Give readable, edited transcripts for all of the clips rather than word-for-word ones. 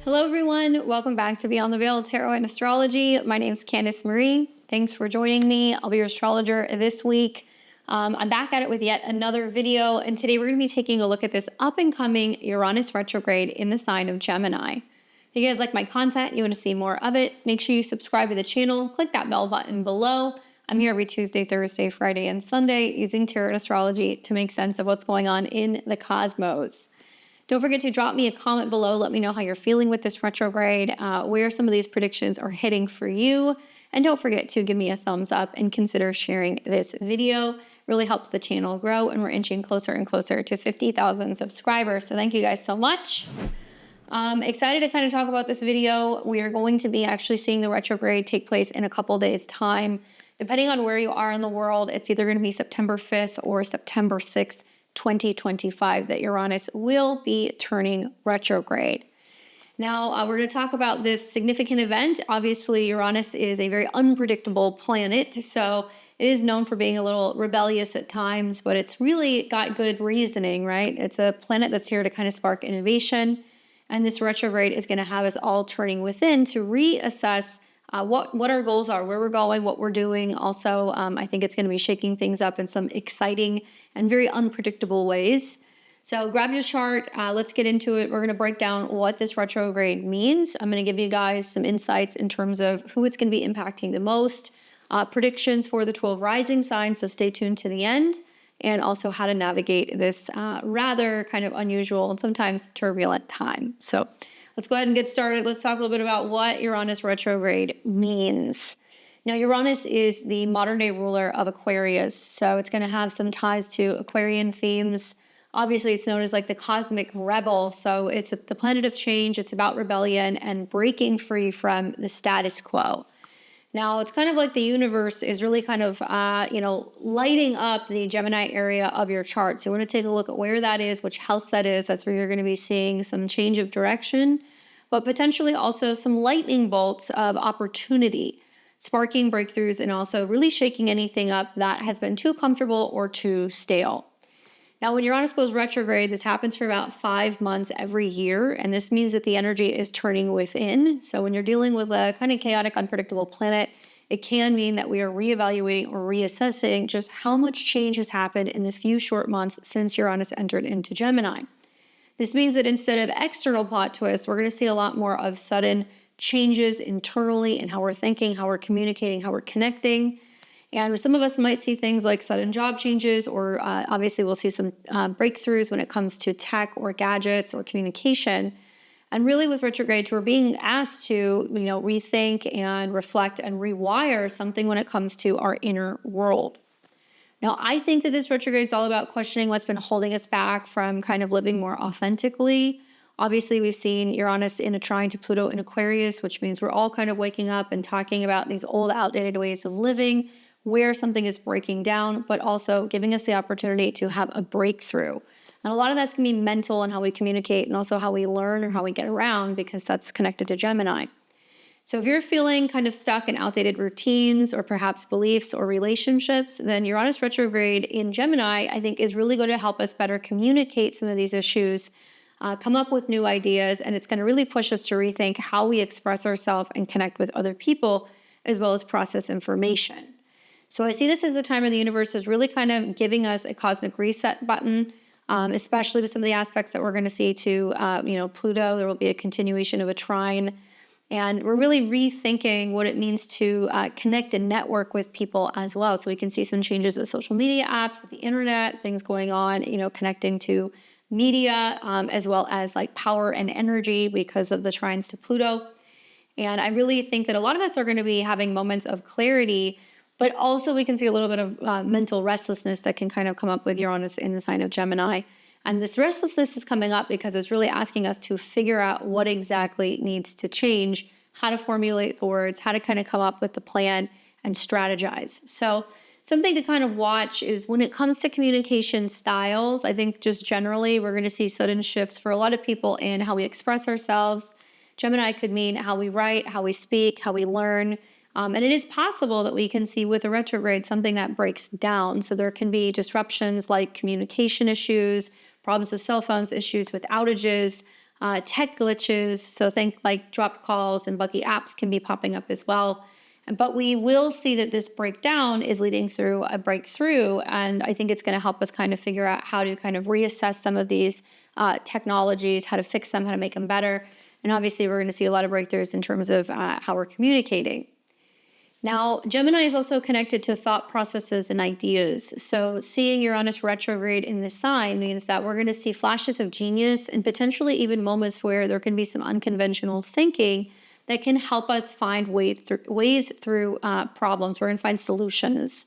Hello everyone, welcome back to Beyond the Veil Tarot and Astrology. My name is Candice Marie. Thanks for joining me. I'll be your astrologer this week. I'm back at it with yet another video, and today we're going to be taking a look at this up-and-coming Uranus retrograde in the sign of Gemini. If you guys like my content, you want to see more of it, make sure you subscribe to the channel, click that bell button below. I'm here every Tuesday, Thursday, Friday, and Sunday using tarot and astrology to make sense of what's going on in the cosmos. Don't forget to drop me a comment below. Let me know how you're feeling with this retrograde, where some of these predictions are hitting for you. And don't forget to give me a thumbs up and consider sharing this video. It really helps the channel grow, and we're inching closer and closer to 50,000 subscribers. So thank you guys so much. Excited to kind of talk about this video. We are going to be actually seeing the retrograde take place in a couple days' time. Depending on where you are in the world, it's either going to be September 5th or September 6th. 2025 that Uranus will be turning retrograde. Now, we're going to talk about this significant event. Obviously, Uranus is a very unpredictable planet, so it is known for being a little rebellious at times, but it's really got good reasoning, right? It's a planet that's here to kind of spark innovation, and this retrograde is going to have us all turning within to reassess what our goals are, where we're going, what we're doing. Also, I think it's going to be shaking things up in some exciting and very unpredictable ways. So grab your chart. Let's get into it. We're going to break down what this retrograde means. I'm going to give you guys some insights in terms of who it's going to be impacting the most, predictions for the 12 rising signs, so stay tuned to the end, and also how to navigate this rather kind of unusual and sometimes turbulent time. So let's go ahead and get started. Let's talk a little bit about what Uranus retrograde means. Now, Uranus is the modern day ruler of Aquarius, so it's going to have some ties to Aquarian themes. Obviously, it's known as like the cosmic rebel, so it's the planet of change. It's about rebellion and breaking free from the status quo. Now, it's kind of like the universe is really kind of, lighting up the Gemini area of your chart. So we're going to take a look at where that is, which house that is. That's where you're going to be seeing some change of direction, but potentially also some lightning bolts of opportunity, sparking breakthroughs, and also really shaking anything up that has been too comfortable or too stale. Now, when Uranus goes retrograde, this happens for about 5 months every year, and this means that the energy is turning within. So when you're dealing with a kind of chaotic, unpredictable planet, it can mean that we are reevaluating or reassessing just how much change has happened in the few short months since Uranus entered into Gemini. This means that instead of external plot twists, we're going to see a lot more of sudden changes internally in how we're thinking, how we're communicating, how we're connecting. And some of us might see things like sudden job changes, or obviously we'll see some breakthroughs when it comes to tech or gadgets or communication. And really with retrogrades, we're being asked to, rethink and reflect and rewire something when it comes to our inner world. Now, I think that this retrograde is all about questioning what's been holding us back from kind of living more authentically. Obviously, we've seen Uranus in a trine to Pluto in Aquarius, which means we're all kind of waking up and talking about these old, outdated ways of living, where something is breaking down, but also giving us the opportunity to have a breakthrough. And a lot of that's going to be mental and how we communicate, and also how we learn or how we get around, because that's connected to Gemini. So if you're feeling kind of stuck in outdated routines or perhaps beliefs or relationships, then Uranus retrograde in Gemini, I think, is really going to help us better communicate some of these issues, come up with new ideas, and it's going to really push us to rethink how we express ourselves and connect with other people, as well as process information. So I see this as a time where the universe is really kind of giving us a cosmic reset button, especially with some of the aspects that we're going to see to, Pluto. There will be a continuation of a trine. And we're really rethinking what it means to connect and network with people as well. So we can see some changes with social media apps, with the internet, things going on, connecting to media, as well as like power and energy because of the trines to Pluto. And I really think that a lot of us are going to be having moments of clarity, but also we can see a little bit of mental restlessness that can kind of come up with Uranus in the sign of Gemini. And this restlessness is coming up because it's really asking us to figure out what exactly needs to change, how to formulate the words, how to kind of come up with the plan and strategize. So something to kind of watch is when it comes to communication styles, I think just generally we're going to see sudden shifts for a lot of people in how we express ourselves. Gemini could mean how we write, how we speak, how we learn. And it is possible that we can see with a retrograde something that breaks down. So there can be disruptions like communication issues, problems with cell phones, issues with outages, tech glitches. So think like dropped calls and buggy apps can be popping up as well. But we will see that this breakdown is leading through a breakthrough. And I think it's going to help us kind of figure out how to kind of reassess some of these technologies, how to fix them, how to make them better. And obviously, we're going to see a lot of breakthroughs in terms of how we're communicating. Now, Gemini is also connected to thought processes and ideas. So seeing Uranus retrograde in this sign means that we're going to see flashes of genius and potentially even moments where there can be some unconventional thinking that can help us find ways through problems. We're going to find solutions.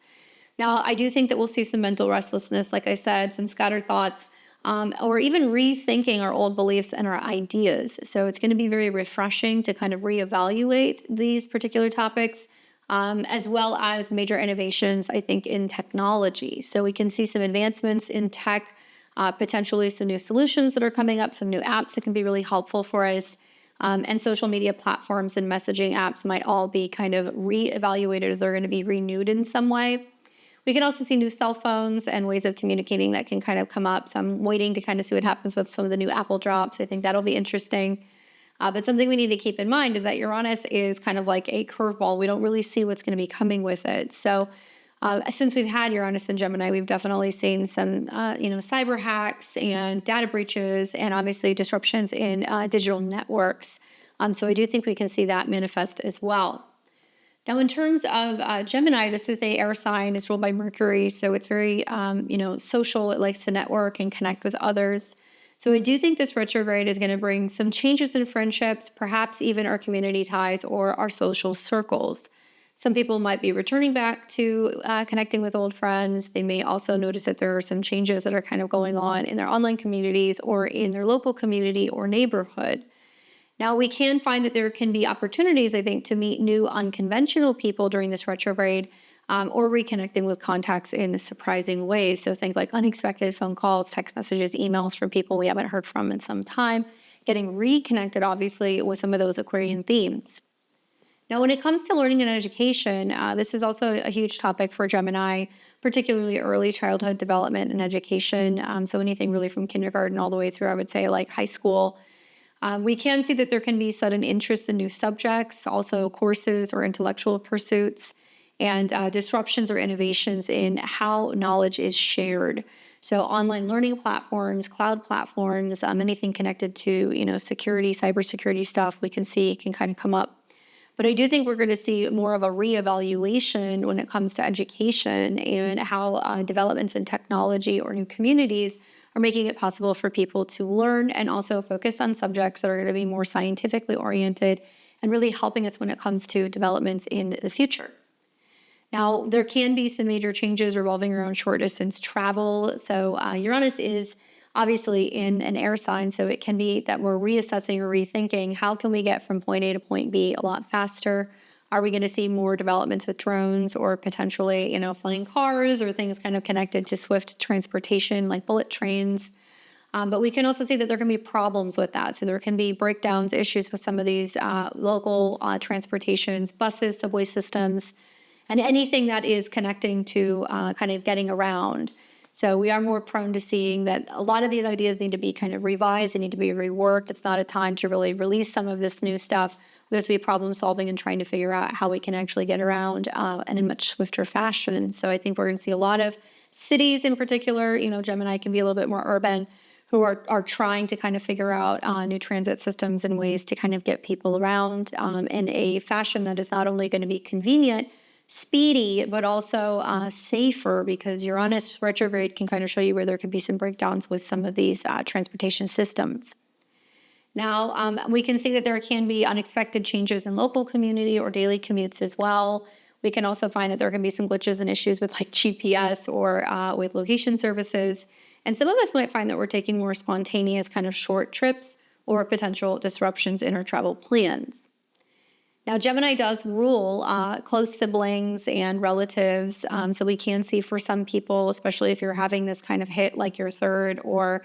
Now, I do think that we'll see some mental restlessness, like I said, some scattered thoughts, or even rethinking our old beliefs and our ideas. So it's going to be very refreshing to kind of reevaluate these particular topics. As well as major innovations, I think, in technology. So we can see some advancements in tech, potentially some new solutions that are coming up, some new apps that can be really helpful for us. And social media platforms and messaging apps might all be kind of reevaluated. They're going to be renewed in some way. We can also see new cell phones and ways of communicating that can kind of come up. So I'm waiting to kind of see what happens with some of the new Apple drops. I think that'll be interesting. But something we need to keep in mind is that Uranus is kind of like a curveball. We don't really see what's going to be coming with it. So since we've had Uranus and Gemini, we've definitely seen some, cyber hacks and data breaches and obviously disruptions in digital networks. So I do think we can see that manifest as well. Now, in terms of Gemini, this is a air sign. It's ruled by Mercury. So it's very, social. It likes to network and connect with others. So I do think this retrograde is going to bring some changes in friendships, perhaps even our community ties or our social circles. Some people might be returning back to connecting with old friends. They may also notice that there are some changes that are kind of going on in their online communities or in their local community or neighborhood. Now, we can find that there can be opportunities, I think, to meet new unconventional people during this retrograde, or reconnecting with contacts in surprising ways. So think like unexpected phone calls, text messages, emails from people we haven't heard from in some time, getting reconnected, obviously, with some of those Aquarian themes. Now, when it comes to learning and education, this is also a huge topic for Gemini, particularly early childhood development and education. So anything really from kindergarten all the way through, I would say, like high school. We can see that there can be sudden interest in new subjects, also courses or intellectual pursuits, and disruptions or innovations in how knowledge is shared. So online learning platforms, cloud platforms, anything connected to, security, cybersecurity stuff we can see can kind of come up. But I do think we're going to see more of a reevaluation when it comes to education and how developments in technology or new communities are making it possible for people to learn and also focus on subjects that are going to be more scientifically oriented and really helping us when it comes to developments in the future. Now, there can be some major changes revolving around short distance travel. So Uranus is obviously in an air sign, so it can be that we're reassessing or rethinking how can we get from point A to point B a lot faster. Are we going to see more developments with drones or potentially, flying cars or things kind of connected to swift transportation like bullet trains? But we can also see that there can be problems with that. So there can be breakdowns, issues with some of these local transportations, buses, subway systems, and anything that is connecting to kind of getting around. So we are more prone to seeing that a lot of these ideas need to be kind of revised, they need to be reworked. It's not a time to really release some of this new stuff. We have to be problem solving and trying to figure out how we can actually get around and in much swifter fashion. So I think we're going to see a lot of cities in particular, Gemini can be a little bit more urban, who are trying to kind of figure out new transit systems and ways to kind of get people around in a fashion that is not only going to be convenient, speedy, but also safer, because Uranus retrograde can kind of show you where there could be some breakdowns with some of these transportation systems. Now, we can see that there can be unexpected changes in local community or daily commutes as well. We can also find that there can be some glitches and issues with like GPS or with location services. And some of us might find that we're taking more spontaneous kind of short trips or potential disruptions in our travel plans. Now, Gemini does rule close siblings and relatives. So we can see for some people, especially if you're having this kind of hit like your third or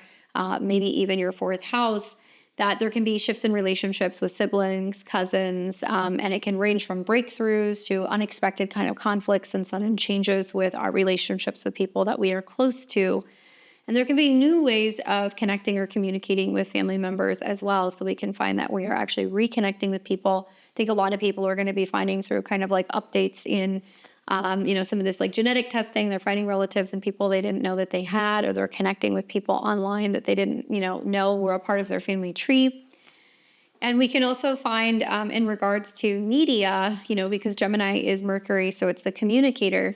maybe even your fourth house, that there can be shifts in relationships with siblings, cousins, and it can range from breakthroughs to unexpected kind of conflicts and sudden changes with our relationships with people that we are close to. And there can be new ways of connecting or communicating with family members as well. So we can find that we are actually reconnecting with people. I think a lot of people are going to be finding through kind of like updates in, some of this like genetic testing. They're finding relatives and people they didn't know that they had, or they're connecting with people online that they didn't, know were a part of their family tree. And we can also find in regards to media, because Gemini is Mercury, so it's the communicator.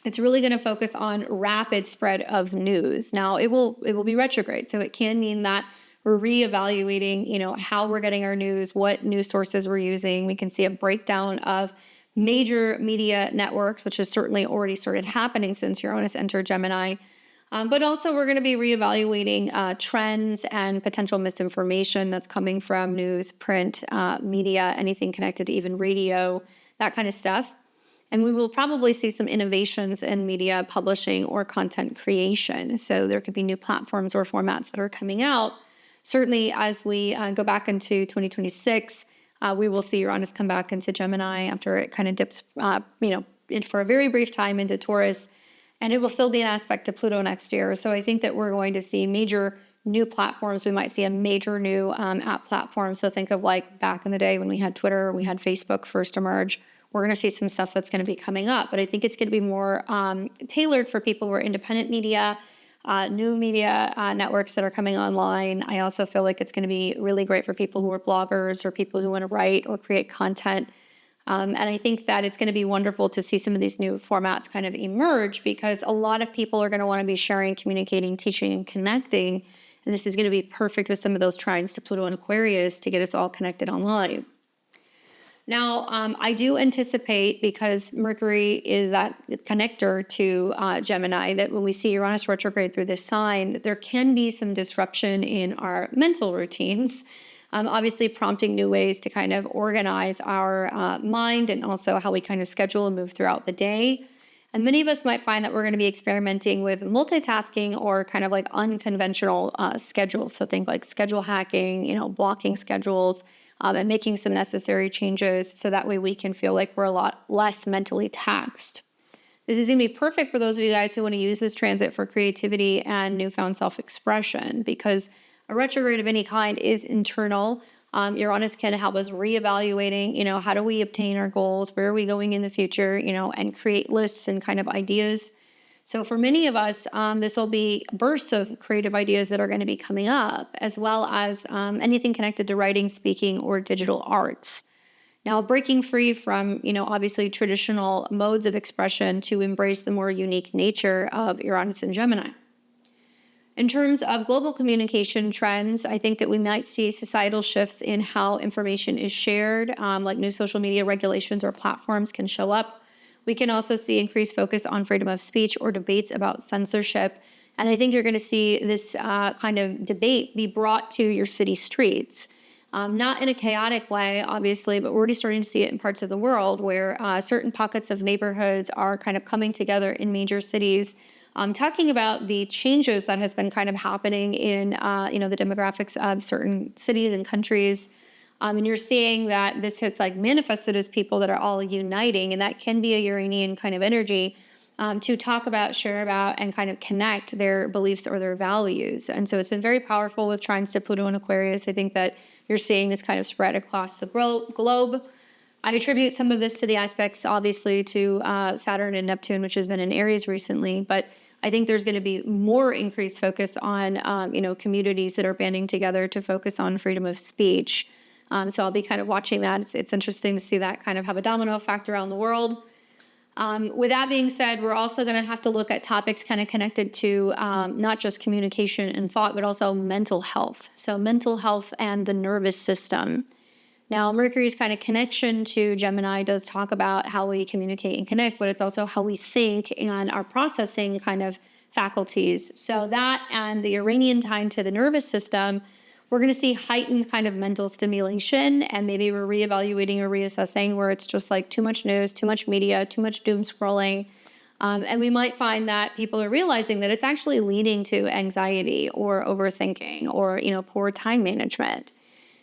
It's really going to focus on rapid spread of news. Now, it will be retrograde, so it can mean that we're reevaluating, how we're getting our news, what news sources we're using. We can see a breakdown of major media networks, which has certainly already started happening since Uranus entered Gemini. But also, we're going to be reevaluating trends and potential misinformation that's coming from news, print, media, anything connected to even radio, that kind of stuff. And we will probably see some innovations in media publishing or content creation. So there could be new platforms or formats that are coming out. Certainly, as we go back into 2026, we will see Uranus come back into Gemini after it kind of dips, for a very brief time into Taurus. And it will still be an aspect to Pluto next year. So I think that we're going to see major new platforms. We might see a major new app platform. So think of like back in the day when we had Twitter, we had Facebook first emerge. We're going to see some stuff that's going to be coming up. But I think it's going to be more tailored for people who are independent media, new media networks that are coming online. I also feel like it's going to be really great for people who are bloggers or people who want to write or create content. And I think that it's going to be wonderful to see some of these new formats kind of emerge, because a lot of people are going to want to be sharing, communicating, teaching, and connecting. And this is going to be perfect with some of those trines to Pluto and Aquarius to get us all connected online. Now, I do anticipate, because Mercury is that connector to Gemini, that when we see Uranus retrograde through this sign, that there can be some disruption in our mental routines. Obviously prompting new ways to kind of organize our mind, and also how we kind of schedule and move throughout the day. And many of us might find that we're going to be experimenting with multitasking or kind of like unconventional schedules. So think like schedule hacking, blocking schedules, and making some necessary changes so that way we can feel like we're a lot less mentally taxed. This is going to be perfect for those of you guys who want to use this transit for creativity and newfound self-expression, because a retrograde of any kind is internal. Uranus can help us reevaluating, how do we obtain our goals? Where are we going in the future? And create lists and kind of ideas. So for many of us, this will be bursts of creative ideas that are going to be coming up, as well as anything connected to writing, speaking, or digital arts. Now, breaking free from, obviously traditional modes of expression to embrace the more unique nature of Uranus and Gemini. In terms of global communication trends, I think that we might see societal shifts in how information is shared, like new social media regulations or platforms can show up. We can also see increased focus on freedom of speech or debates about censorship. And I think you're going to see this kind of debate be brought to your city streets. Not in a chaotic way, obviously, but we're already starting to see it in parts of the world where certain pockets of neighborhoods are kind of coming together in major cities, talking about the changes that has been kind of happening in, the demographics of certain cities and countries. And you're seeing that this has like manifested as people that are all uniting, and that can be a Uranian kind of energy to talk about, share about, and kind of connect their beliefs or their values. And so it's been very powerful with trines to Pluto and Aquarius. I think that you're seeing this kind of spread across the globe. I attribute some of this to the aspects, obviously, to Saturn and Neptune, which has been in Aries recently. But I think there's going to be more increased focus on, communities that are banding together to focus on freedom of speech. So I'll be kind of watching that. It's interesting to see that kind of have a domino effect around the world. With that being said, we're also going to have to look at topics kind of connected to not just communication and thought, but also mental health. So mental health and the nervous system. Now, Mercury's kind of connection to Gemini does talk about how we communicate and connect, but it's also how we think and our processing kind of faculties. So that and the Uranian time to the nervous system, we're going to see heightened kind of mental stimulation, and maybe we're reevaluating or reassessing where it's just like too much news, too much media, too much doom scrolling. And we might find that people are realizing that it's actually leading to anxiety or overthinking or, poor time management.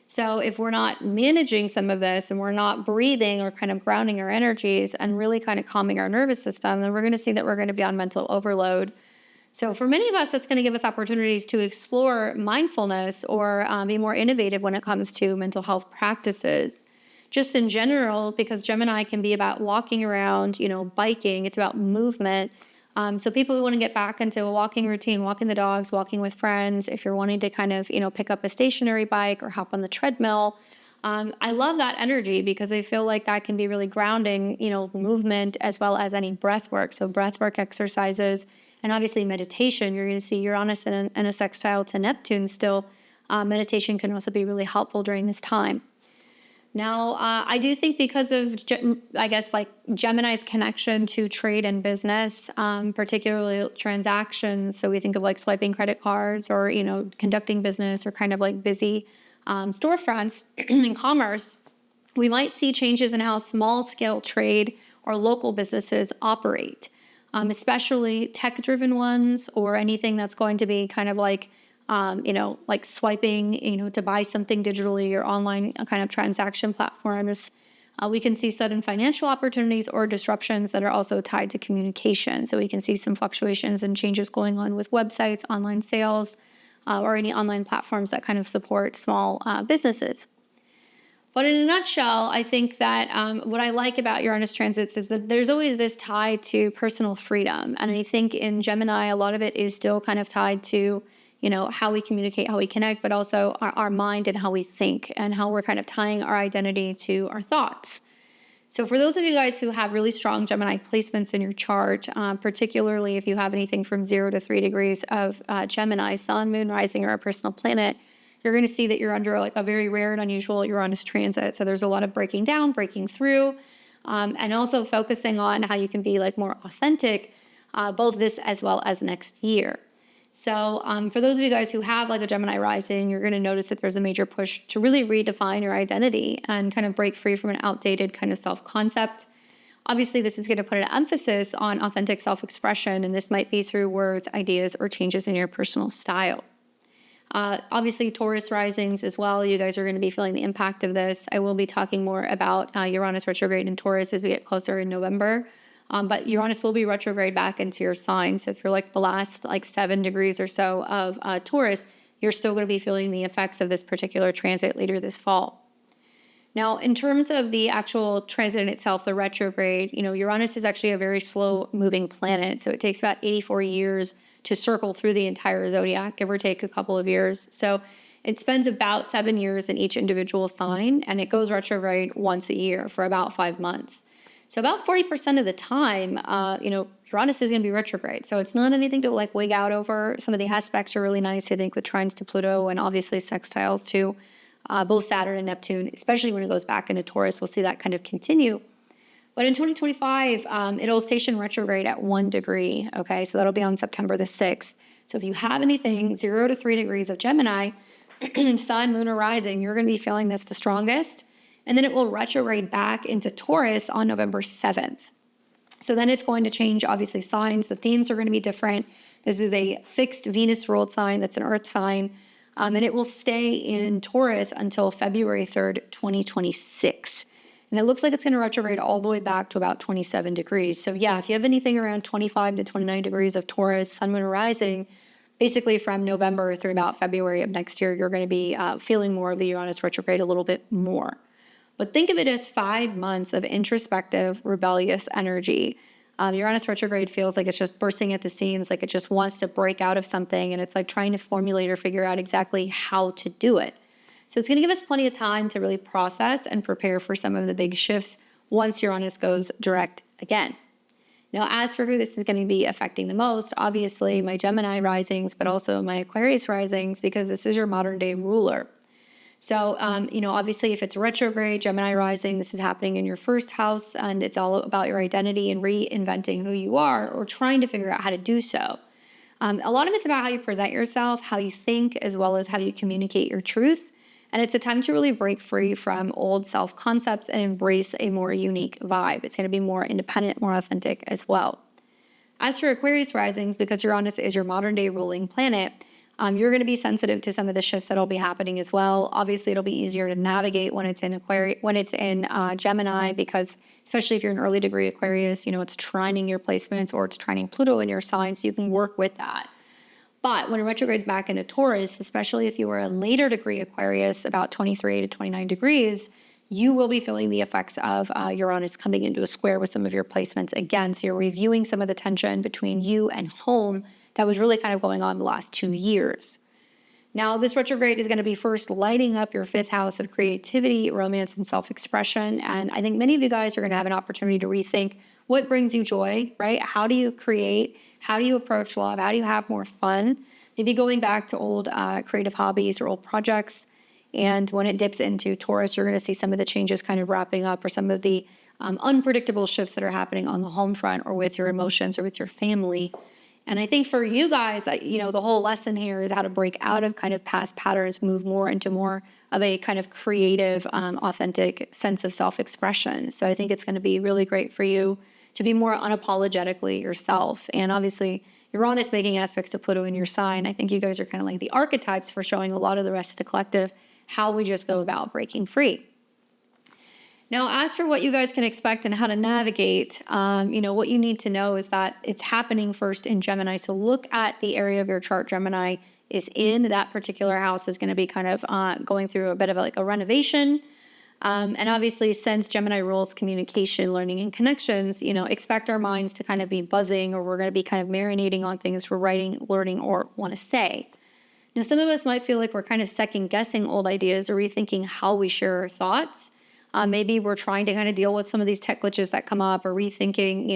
So if we're not managing some of this and we're not breathing or kind of grounding our energies and really kind of calming our nervous system, then we're going to see that we're going to be on mental overload. So for many of us, that's going to give us opportunities to explore mindfulness or be more innovative when it comes to mental health practices. Just in general, because Gemini can be about walking around, biking, it's about movement. So people who want to get back into a walking routine, walking the dogs, walking with friends, if you're wanting to kind of, pick up a stationary bike or hop on the treadmill, I love that energy because I feel like that can be really grounding, movement as well as any breath work. So breath work exercises and obviously meditation. You're going to see Uranus in a sextile to Neptune still. Meditation can also be really helpful during this time. Now, I do think because of, Gemini's connection to trade and business, particularly transactions. So we think of like swiping credit cards or, conducting business or kind of like busy storefronts in commerce. We might see changes in how small scale trade or local businesses operate, especially tech-driven ones or anything that's going to be kind of like, like swiping, to buy something digitally or online kind of transaction platforms. We can see sudden financial opportunities or disruptions that are also tied to communication. So we can see some fluctuations and changes going on with websites, online sales, or any online platforms that kind of support small businesses. But in a nutshell, I think that what I like about Uranus transits is that there's always this tie to personal freedom. And I think in Gemini, a lot of it is still kind of tied to, how we communicate, how we connect, but also our mind and how we think and how we're kind of tying our identity to our thoughts. So for those of you guys who have really strong Gemini placements in your chart, particularly if you have anything from 0 to 3 degrees of Gemini, sun, moon, rising, or a personal planet, you're going to see that you're under like a very rare and unusual Uranus transit. So there's a lot of breaking down, breaking through, and also focusing on how you can be like more authentic, both this as well as next year. So for those of you guys who have like a Gemini rising, you're going to notice that there's a major push to really redefine your identity and kind of break free from an outdated kind of self-concept. Obviously, this is going to put an emphasis on authentic self-expression, and this might be through words, ideas, or changes in your personal style. Obviously, Taurus risings as well. You guys are going to be feeling the impact of this. I will be talking more about Uranus retrograde in Taurus as we get closer in November. But Uranus will be retrograde back into your sign. So if you're like the last 7 degrees or so of Taurus, you're still going to be feeling the effects of this particular transit later this fall. Now, in terms of the actual transit itself, the retrograde, Uranus is actually a very slow moving planet. So it takes about 84 years to circle through the entire zodiac, give or take a couple of years. So it spends about 7 years in each individual sign, and it goes retrograde once a year for about 5 months. So about 40% of the time, Uranus is going to be retrograde. So it's not anything to like wig out over. Some of the aspects are really nice, I think, with trines to Pluto and obviously sextiles to both Saturn and Neptune, especially when it goes back into Taurus. We'll see that kind of continue. But in 2025, it'll station retrograde at 1 degree. Okay, so that'll be on September the 6th. So if you have anything 0 to 3 degrees of Gemini, sun, moon, or rising, you're going to be feeling this the strongest. And then it will retrograde back into Taurus on November 7th. So then it's going to change, obviously, signs. The themes are going to be different. This is a fixed Venus-ruled sign that's an earth sign. And it will stay in Taurus until February 3rd, 2026. And it looks like it's going to retrograde all the way back to about 27 degrees. So yeah, if you have anything around 25 to 29 degrees of Taurus, sun, moon, or rising, basically from November through about February of next year, you're going to be feeling more of the Uranus retrograde a little bit more. But think of it as 5 months of introspective, rebellious energy. Uranus retrograde feels like it's just bursting at the seams, like it just wants to break out of something, and it's like trying to formulate or figure out exactly how to do it. So it's going to give us plenty of time to really process and prepare for some of the big shifts once Uranus goes direct again. Now, as for who this is going to be affecting the most, obviously my Gemini risings, but also my Aquarius risings, because this is your modern day ruler. So, obviously if it's retrograde, Gemini rising, this is happening in your first house, and it's all about your identity and reinventing who you are or trying to figure out how to do so. A lot of it's about how you present yourself, how you think, as well as how you communicate your truth. And it's a time to really break free from old self-concepts and embrace a more unique vibe. It's going to be more independent, more authentic as well. As for Aquarius risings, because Uranus is your modern day ruling planet, You're going to be sensitive to some of the shifts that'll be happening as well. Obviously, it'll be easier to navigate when it's in Aquarius, when it's in Gemini, because especially if you're an early degree Aquarius, it's trining your placements or it's trining Pluto in your sign, so you can work with that. But when it retrogrades back into Taurus, especially if you were a later degree Aquarius, about 23 to 29 degrees, you will be feeling the effects of Uranus coming into a square with some of your placements again. So you're reviewing some of the tension between you and home that was really kind of going on the last 2 years. Now, this retrograde is going to be first lighting up your 5th house of creativity, romance, and self-expression. And I think many of you guys are going to have an opportunity to rethink what brings you joy, right? How do you create? How do you approach love? How do you have more fun? Maybe going back to old creative hobbies or old projects. And when it dips into Taurus, you're going to see some of the changes kind of wrapping up, or some of the unpredictable shifts that are happening on the home front or with your emotions or with your family. And I think for you guys, the whole lesson here is how to break out of kind of past patterns, move more into more of a kind of creative, authentic sense of self-expression. So I think it's going to be really great for you to be more unapologetically yourself. And obviously, Uranus making aspects to Pluto in your sign, I think you guys are kind of like the archetypes for showing a lot of the rest of the collective how we just go about breaking free. Now, as for what you guys can expect and how to navigate, what you need to know is that it's happening first in Gemini. So look at the area of your chart Gemini is in. That particular house is going to be kind of going through a bit of a renovation. And obviously, since Gemini rules communication, learning, and connections, expect our minds to kind of be buzzing, or we're going to be kind of marinating on things we're writing, learning, or want to say. Now, some of us might feel like we're kind of second guessing old ideas or rethinking how we share our thoughts. Maybe we're trying to kind of deal with some of these tech glitches that come up, or rethinking,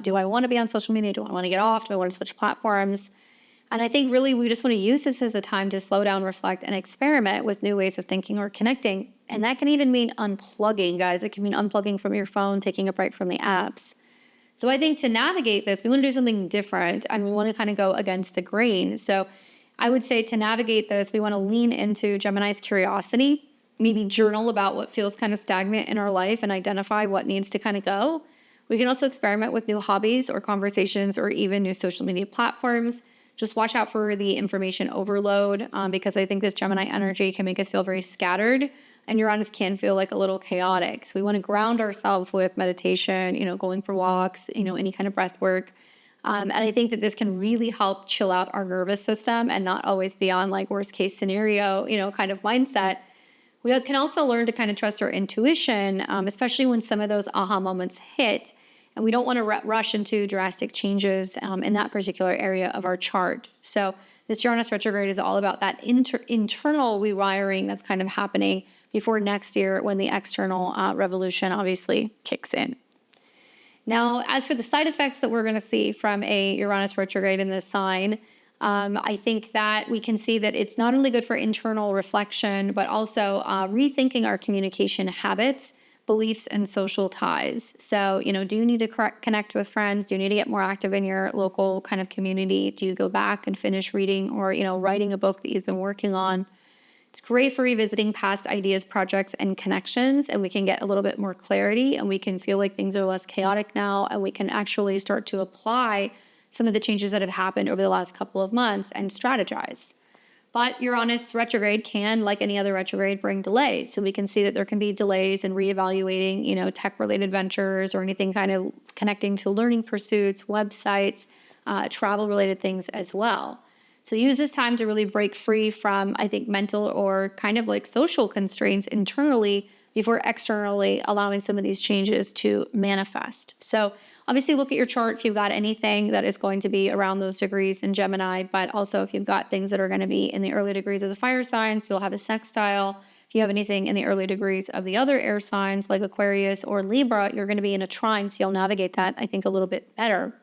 do I want to be on social media? Do I want to get off? Do I want to switch platforms? And I think really we just want to use this as a time to slow down, reflect, and experiment with new ways of thinking or connecting. And that can even mean unplugging, guys. It can mean unplugging from your phone, taking a break from the apps. So I think to navigate this, we want to do something different, and we want to kind of go against the grain. So I would say to navigate this, we want to lean into Gemini's curiosity, maybe journal about what feels kind of stagnant in our life and identify what needs to kind of go. We can also experiment with new hobbies or conversations or even new social media platforms. Just watch out for the information overload because I think this Gemini energy can make us feel very scattered, and Uranus can feel like a little chaotic. So we want to ground ourselves with meditation, going for walks, any kind of breath work. And I think that this can really help chill out our nervous system and not always be on like worst case scenario, kind of mindset. We can also learn to kind of trust our intuition, especially when some of those aha moments hit. And we don't want to rush into drastic changes in that particular area of our chart. So this Uranus retrograde is all about that internal rewiring that's kind of happening before next year when the external revolution obviously kicks in. Now, as for the side effects that we're going to see from a Uranus retrograde in this sign, I think that we can see that it's not only good for internal reflection, but also rethinking our communication habits, beliefs, and social ties. So, do you need to connect with friends? Do you need to get more active in your local kind of community? Do you go back and finish reading or, writing a book that you've been working on? It's great for revisiting past ideas, projects, and connections, and we can get a little bit more clarity, and we can feel like things are less chaotic now, and we can actually start to apply some of the changes that have happened over the last couple of months and strategize. But Uranus retrograde can, like any other retrograde, bring delays. So we can see that there can be delays in reevaluating, tech-related ventures or anything kind of connecting to learning pursuits, websites, travel-related things as well. So use this time to really break free from, I think, mental or kind of like social constraints internally before externally allowing some of these changes to manifest. So obviously look at your chart if you've got anything that is going to be around those degrees in Gemini, but also if you've got things that are going to be in the early degrees of the fire signs, you'll have a sextile. If you have anything in the early degrees of the other air signs like Aquarius or Libra, you're going to be in a trine, so you'll navigate that, I think, a little bit better.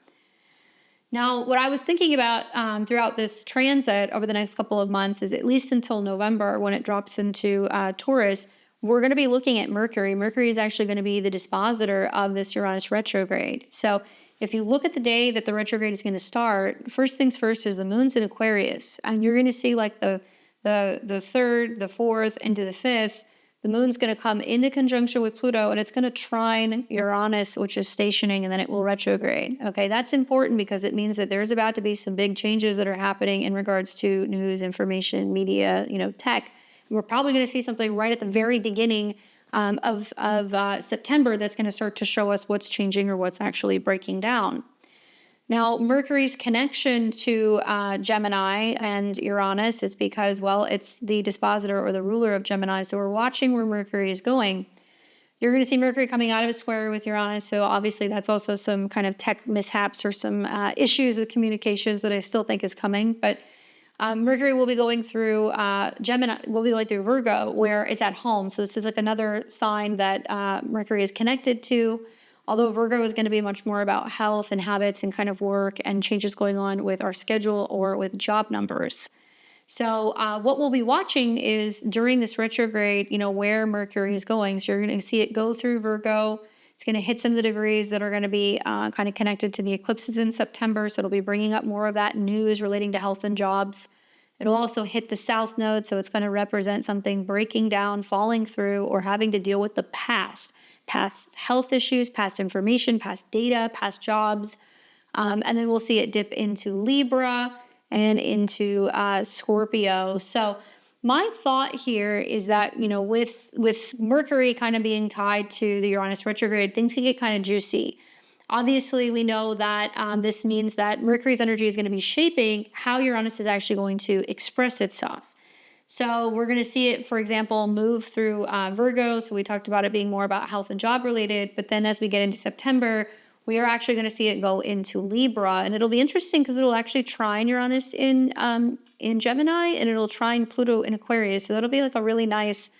Now, what I was thinking about throughout this transit over the next couple of months is at least until November when it drops into Taurus, we're going to be looking at Mercury. Mercury is actually going to be the dispositor of this Uranus retrograde. So if you look at the day that the retrograde is going to start, first things first is the moon's in Aquarius. And you're going to see like the third, the fourth, into the fifth, the moon's going to come into conjunction with Pluto, and it's going to trine Uranus, which is stationing, and then it will retrograde. Okay, that's important because it means that there's about to be some big changes that are happening in regards to news, information, media, tech. We're probably going to see something right at the very beginning of September that's going to start to show us what's changing or what's actually breaking down. Now, Mercury's connection to Gemini and Uranus is because, well, it's the dispositor or the ruler of Gemini. So we're watching where Mercury is going. You're going to see Mercury coming out of its square with Uranus. So obviously that's also some kind of tech mishaps or some issues with communications that I still think is coming. But Mercury will be going through Gemini, will be going through Virgo, where it's at home. So this is like another sign that Mercury is connected to. Although Virgo is going to be much more about health and habits and kind of work and changes going on with our schedule or with job numbers. So what we'll be watching is during this retrograde, where Mercury is going. So you're going to see it go through Virgo. It's going to hit some of the degrees that are going to be kind of connected to the eclipses in September. So it'll be bringing up more of that news relating to health and jobs. It'll also hit the South Node. So it's going to represent something breaking down, falling through, or having to deal with the past health issues, past information, past data, past jobs. And then we'll see it dip into Libra and into Scorpio. So my thought here is that, with Mercury kind of being tied to the Uranus retrograde, things can get kind of juicy. Obviously, we know that this means that Mercury's energy is going to be shaping how Uranus is actually going to express itself. So we're going to see it, for example, move through Virgo. So we talked about it being more about health and job related. But then as we get into September, we are actually going to see it go into Libra. And it'll be interesting because it'll actually trine Uranus in Gemini, and it'll trine Pluto in Aquarius. So that'll be like a really nice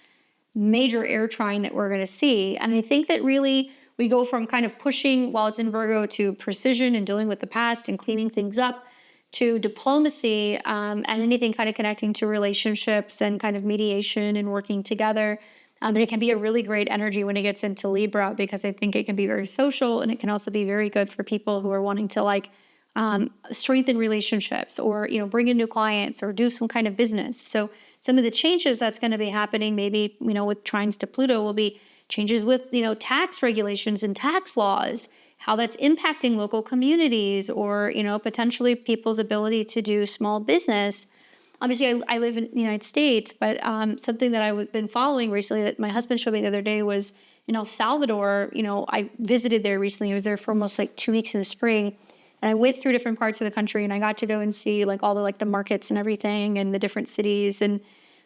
major air trine that we're going to see. And I think that really we go from kind of pushing while it's in Virgo to precision and dealing with the past and cleaning things up, to diplomacy and anything kind of connecting to relationships and kind of mediation and working together. But it can be a really great energy when it gets into Libra, because I think it can be very social, and it can also be very good for people who are wanting to strengthen relationships or, bring in new clients or do some kind of business. So some of the changes that's going to be happening, maybe, with trines to Pluto, will be changes with, tax regulations and tax laws, how that's impacting local communities or, potentially people's ability to do small business. Obviously, I live in the United States, but something that I've been following recently that my husband showed me the other day was in El Salvador. I visited there recently. I was there for almost 2 weeks in the spring. And I went through different parts of the country, and I got to go and see all the markets and everything and the different cities. And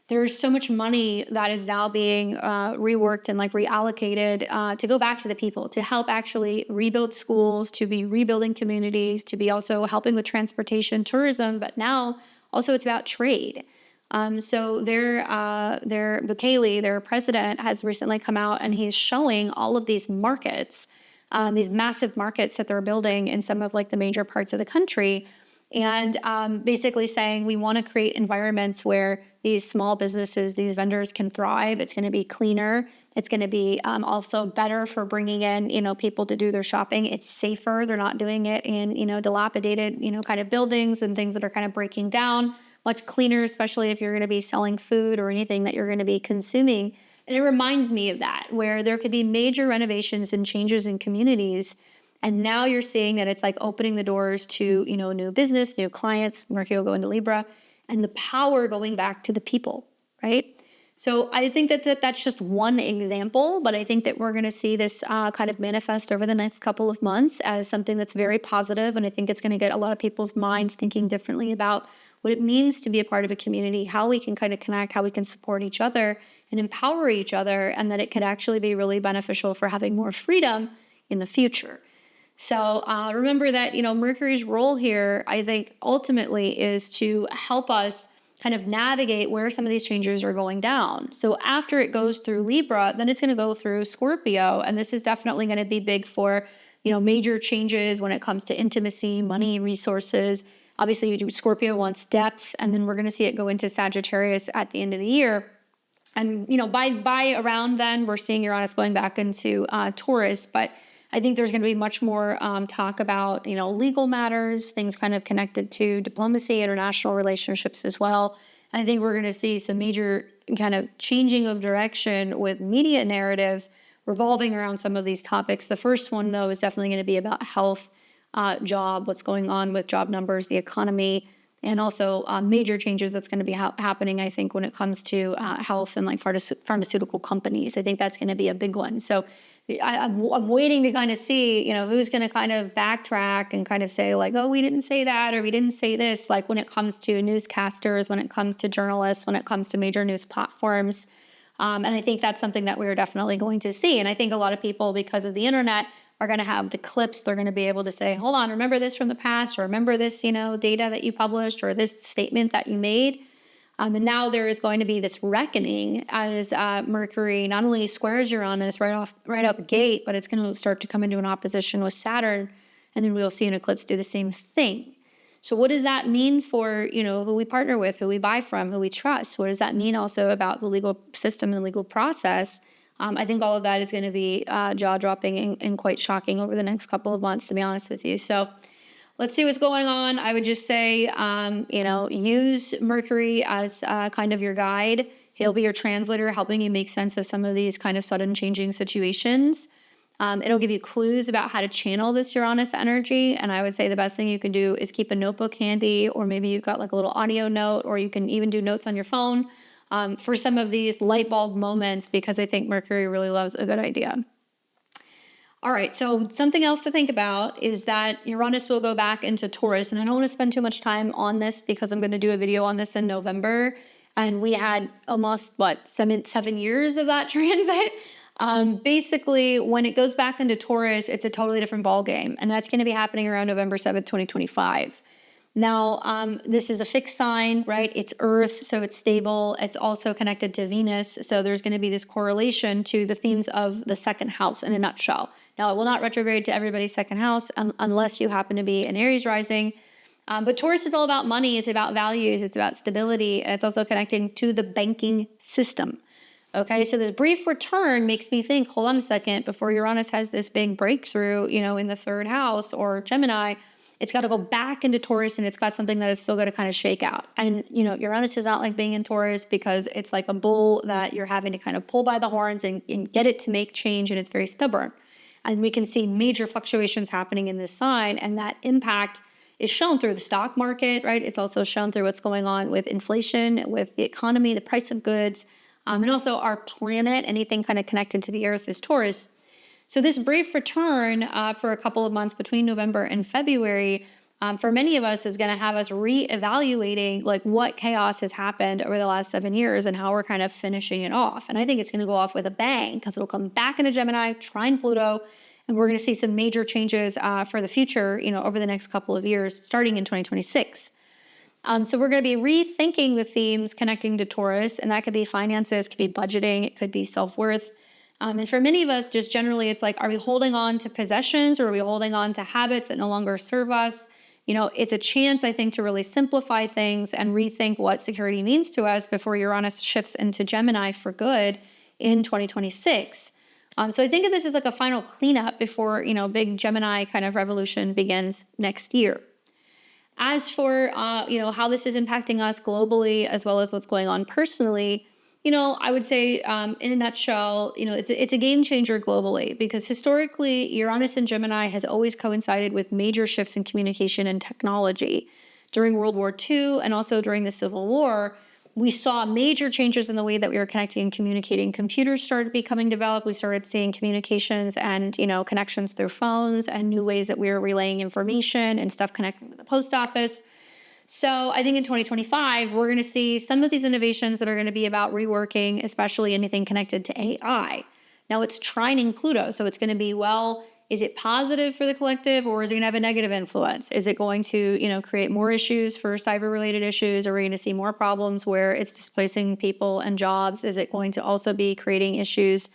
there's so much money that is now being reworked and reallocated to go back to the people, to help actually rebuild schools, to be rebuilding communities, to be also helping with transportation, tourism, but now also it's about trade. So their Bukele, their president, has recently come out and he's showing all of these markets, these massive markets that they're building in some of the major parts of the country. And basically saying we want to create environments where these small businesses, these vendors can thrive. It's going to be cleaner. It's going to be also better for bringing in, people to do their shopping. It's safer. They're not doing it in, dilapidated, kind of buildings and things that are kind of breaking down. Much cleaner, especially if you're going to be selling food or anything that you're going to be consuming. And it reminds me of that, where there could be major renovations and changes in communities. And now you're seeing that it's opening the doors to, new business, new clients. Mercury will go into Libra, and the power going back to the people, right? So I think that's just one example, but I think that we're going to see this kind of manifest over the next couple of months as something that's very positive. And I think it's going to get a lot of people's minds thinking differently about what it means to be a part of a community, how we can kind of connect, how we can support each other and empower each other, and that it could actually be really beneficial for having more freedom in the future. So remember that, Mercury's role here, I think, ultimately is to help us kind of navigate where some of these changes are going down. So after it goes through Libra, then it's going to go through Scorpio. And this is definitely going to be big for, major changes when it comes to intimacy, money, resources. Obviously, Scorpio wants depth, and then we're going to see it go into Sagittarius at the end of the year. And, by around then, we're seeing Uranus going back into Taurus, but I think there's going to be much more talk about, legal matters, things kind of connected to diplomacy, international relationships as well. And I think we're going to see some major kind of changing of direction with media narratives revolving around some of these topics. The first one, though, is definitely going to be about health, job, what's going on with job numbers, the economy, and also major changes that's going to be happening, I think, when it comes to health and like pharmaceutical companies. I think that's going to be a big one. So I'm waiting to kind of see, who's going to kind of backtrack and kind of say like, oh, we didn't say that, or we didn't say this, like when it comes to newscasters, when it comes to journalists, when it comes to major news platforms. And I think that's something that we're definitely going to see. And I think a lot of people, because of the internet, are going to have the clips. They're going to be able to say, hold on, remember this from the past, or remember this, data that you published, or this statement that you made. And now there is going to be this reckoning as Mercury not only squares Uranus right out the gate, but it's going to start to come into an opposition with Saturn. And then we'll see an eclipse do the same thing. So what does that mean for, who we partner with, who we buy from, who we trust? What does that mean also about the legal system and legal process? I think all of that is going to be jaw-dropping and quite shocking over the next couple of months, to be honest with you. So let's see what's going on. I would just say, use Mercury as kind of your guide. He'll be your translator, helping you make sense of some of these kind of sudden changing situations. It'll give you clues about how to channel this Uranus energy. And I would say the best thing you can do is keep a notebook handy, or maybe you've got like a little audio note, or you can even do notes on your phone for some of these light bulb moments, because I think Mercury really loves a good idea. All right, so something else to think about is that Uranus will go back into Taurus, and I don't want to spend too much time on this because I'm going to do a video on this in November, and we had almost, 7 years of that transit. Basically, when it goes back into Taurus, it's a totally different ballgame, and that's going to be happening around November 7th, 2025. Now, this is a fixed sign, right? It's Earth, so it's stable. It's also connected to Venus, so there's going to be this correlation to the themes of the second house in a nutshell. Now, it will not retrograde to everybody's second house unless you happen to be an Aries rising. But Taurus is all about money. It's about values. It's about stability. And it's also connecting to the banking system. Okay, so this brief return makes me think, hold on a second, before Uranus has this big breakthrough, in the third house or Gemini, it's got to go back into Taurus, and it's got something that is still going to kind of shake out. And, Uranus is not like being in Taurus because it's like a bull that you're having to kind of pull by the horns and get it to make change, and it's very stubborn. And we can see major fluctuations happening in this sign, and that impact is shown through the stock market, right? It's also shown through what's going on with inflation, with the economy, the price of goods, and also our planet. Anything kind of connected to the Earth is Taurus. So this brief return for a couple of months between November and February, for many of us, is going to have us reevaluating like what chaos has happened over the last 7 years and how we're kind of finishing it off. And I think it's going to go off with a bang, because it'll come back into Gemini, trine Pluto, and we're going to see some major changes for the future, over the next couple of years, starting in 2026. So we're going to be rethinking the themes connecting to Taurus, and that could be finances, could be budgeting, it could be self-worth. And for many of us, just generally, it's like, are we holding on to possessions, or are we holding on to habits that no longer serve us? It's a chance, I think, to really simplify things and rethink what security means to us before Uranus shifts into Gemini for good in 2026. So I think of this as like a final cleanup before, big Gemini kind of revolution begins next year. As for, how this is impacting us globally, as well as what's going on personally, I would say in a nutshell, it's a game changer globally, because historically Uranus and Gemini has always coincided with major shifts in communication and technology. During World War II and also during the Civil War, we saw major changes in the way that we were connecting and communicating. Computers started becoming developed. We started seeing communications and, connections through phones, and new ways that we were relaying information and stuff connecting with the post office. So I think in 2025, we're going to see some of these innovations that are going to be about reworking, especially anything connected to AI. Now, it's trining Pluto, so it's going to be, is it positive for the collective, or is it going to have a negative influence? Is it going to, create more issues for cyber-related issues? Are we going to see more problems where it's displacing people and jobs? Is it going to also be creating issues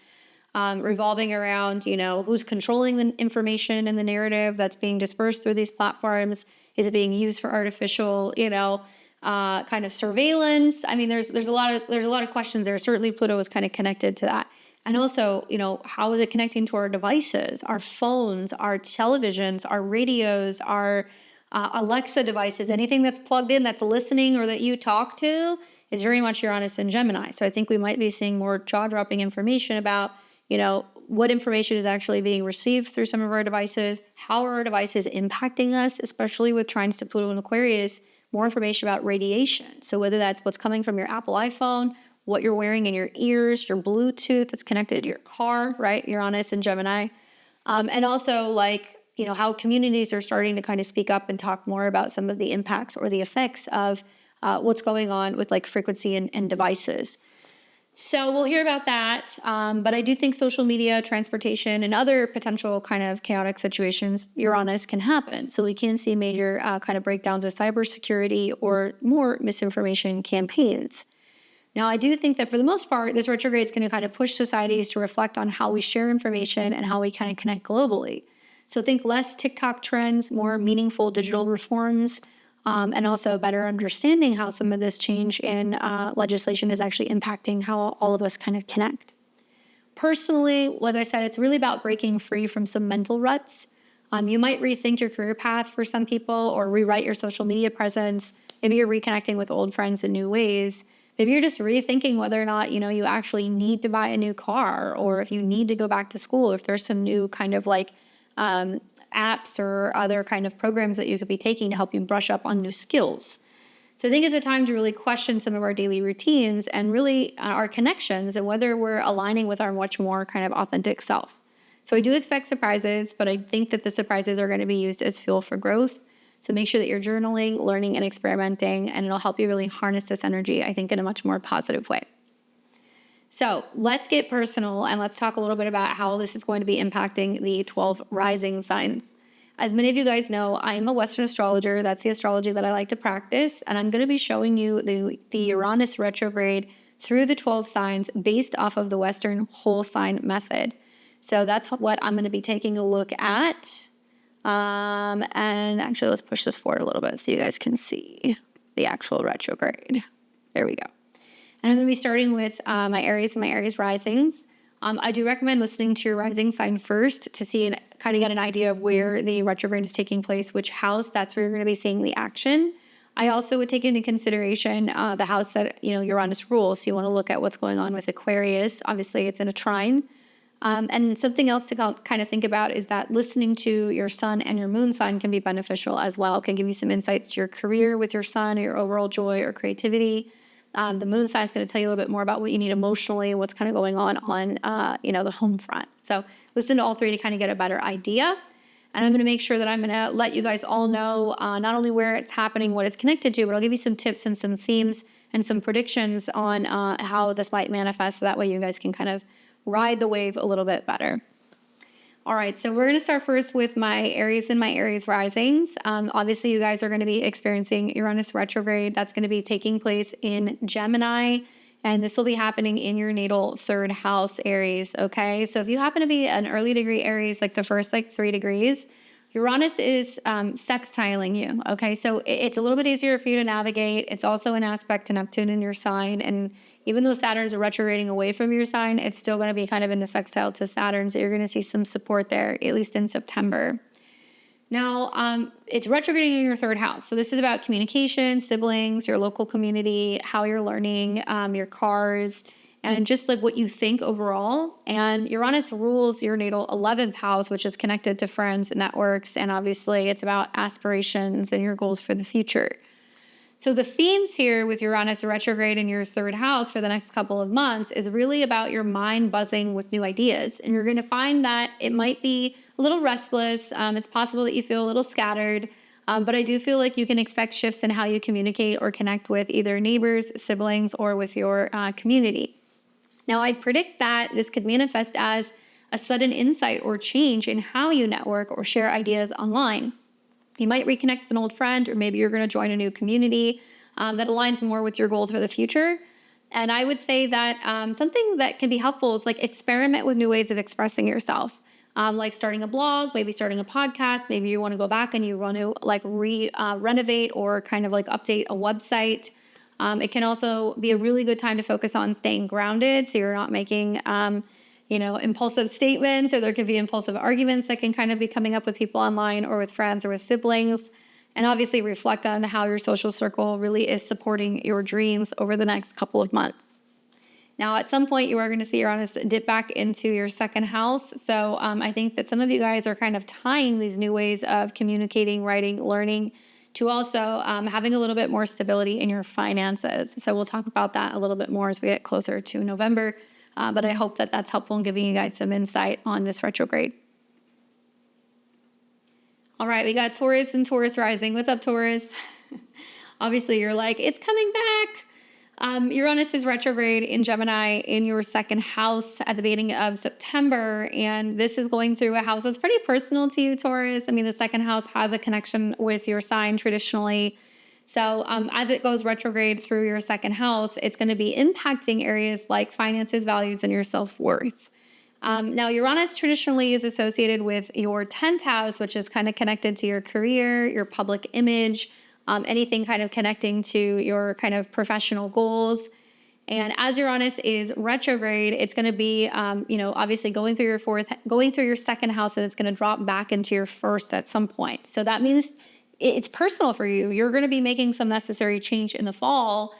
revolving around, who's controlling the information and the narrative that's being dispersed through these platforms? Is it being used for artificial, kind of surveillance? I mean, there's a lot of questions there. Certainly, Pluto is kind of connected to that. And also, how is it connecting to our devices, our phones, our televisions, our radios, our Alexa devices, anything that's plugged in, that's listening, or that you talk to, is very much Uranus and Gemini. So I think we might be seeing more jaw-dropping information about, what information is actually being received through some of our devices, how are our devices impacting us, especially with trines to Pluto and Aquarius, more information about radiation. So whether that's what's coming from your Apple iPhone, what you're wearing in your ears, your Bluetooth that's connected to your car, right? Uranus and Gemini. And also how communities are starting to kind of speak up and talk more about some of the impacts or the effects of what's going on with frequency and devices. So we'll hear about that. But I do think social media, transportation, and other potential kind of chaotic situations, Uranus, can happen. So we can see major kind of breakdowns of cybersecurity or more misinformation campaigns. Now, I do think that for the most part, this retrograde is going to kind of push societies to reflect on how we share information and how we kind of connect globally. So think less TikTok trends, more meaningful digital reforms, and also better understanding how some of this change in legislation is actually impacting how all of us kind of connect. Personally, like I said, it's really about breaking free from some mental ruts. You might rethink your career path for some people or rewrite your social media presence. Maybe you're reconnecting with old friends in new ways. Maybe you're just rethinking whether or not, you actually need to buy a new car or if you need to go back to school, if there's some new kind of apps or other kind of programs that you could be taking to help you brush up on new skills. So I think it's a time to really question some of our daily routines and really our connections and whether we're aligning with our much more kind of authentic self. So I do expect surprises, but I think that the surprises are going to be used as fuel for growth. So make sure that you're journaling, learning, and experimenting, and it'll help you really harness this energy, I think, in a much more positive way. So let's get personal and let's talk a little bit about how this is going to be impacting the 12 rising signs. As many of you guys know, I am a Western astrologer. That's the astrology that I like to practice. And I'm going to be showing you the Uranus retrograde through the 12 signs based off of the Western whole sign method. So that's what I'm going to be taking a look at. And actually, let's push this forward a little bit so you guys can see the actual retrograde. There we go. And I'm going to be starting with my Aries and my Aries risings. I do recommend listening to your rising sign first to see and kind of get an idea of where the retrograde is taking place, which house. That's where you're going to be seeing the action. I also would take into consideration the house that Uranus rules. So you want to look at what's going on with Aquarius. Obviously, it's in a trine. And something else to kind of think about is that listening to your sun and your moon sign can be beneficial as well. It can give you some insights to your career with your sun, or your overall joy or creativity. The moon sign is going to tell you a little bit more about what you need emotionally, what's kind of going on the home front. So listen to all three to kind of get a better idea. And I'm going to make sure that I'm going to let you guys all know not only where it's happening, what it's connected to, but I'll give you some tips and some themes and some predictions on how this might manifest. So that way you guys can kind of ride the wave a little bit better. All right, so we're going to start first with my Aries and my Aries risings. Obviously, you guys are going to be experiencing Uranus retrograde. That's going to be taking place in Gemini, and this will be happening in your natal third house, Aries, okay? So if you happen to be an early degree Aries, like the first 3 degrees, Uranus is sextiling you, okay? So it's a little bit easier for you to navigate. It's also an aspect to Neptune in your sign, and even though Saturn's retrograding away from your sign, it's still going to be kind of in a sextile to Saturn, so you're going to see some support there, at least in September. Now, it's retrograding in your third house, so this is about communication, siblings, your local community, how you're learning, your cars, and just what you think overall. And Uranus rules your natal 11th house, which is connected to friends and networks, and obviously it's about aspirations and your goals for the future. So the themes here with Uranus retrograde in your third house for the next couple of months is really about your mind buzzing with new ideas. And you're going to find that it might be a little restless. It's possible that you feel a little scattered. But I do feel like you can expect shifts in how you communicate or connect with either neighbors, siblings, or with your community. Now, I predict that this could manifest as a sudden insight or change in how you network or share ideas online. You might reconnect with an old friend, or maybe you're going to join a new community that aligns more with your goals for the future. And I would say that something that can be helpful is experiment with new ways of expressing yourself. Like starting a blog, maybe starting a podcast. Maybe you want to go back and you want to renovate or kind of update a website. It can also be a really good time to focus on staying grounded, so you're not making impulsive statements, or there could be impulsive arguments that can kind of be coming up with people online or with friends or with siblings. and obviously reflect on how your social circle really is supporting your dreams over the next couple of months. Now, at some point, you are going to see Uranus dip back into your second house. So I think that some of you guys are kind of tying these new ways of communicating, writing, learning to also having a little bit more stability in your finances. So we'll talk about that a little bit more as we get closer to November. But I hope that that's helpful in giving you guys some insight on this retrograde. All right, we got Taurus and Taurus rising. What's up, Taurus? Obviously, you're like, it's coming back. Uranus is retrograde in Gemini in your second house at the beginning of September, and this is going through a house that's pretty personal to you, Taurus. I mean, the second house has a connection with your sign traditionally. So as it goes retrograde through your second house, it's going to be impacting areas like finances, values, and your self-worth. Now, Uranus traditionally is associated with your 10th house, which is kind of connected to your career, your public image, anything kind of connecting to your kind of professional goals. And as Uranus is retrograde, it's going to be, obviously going through your second house, and it's going to drop back into your first at some point. So that means it's personal for you. You're going to be making some necessary change in the fall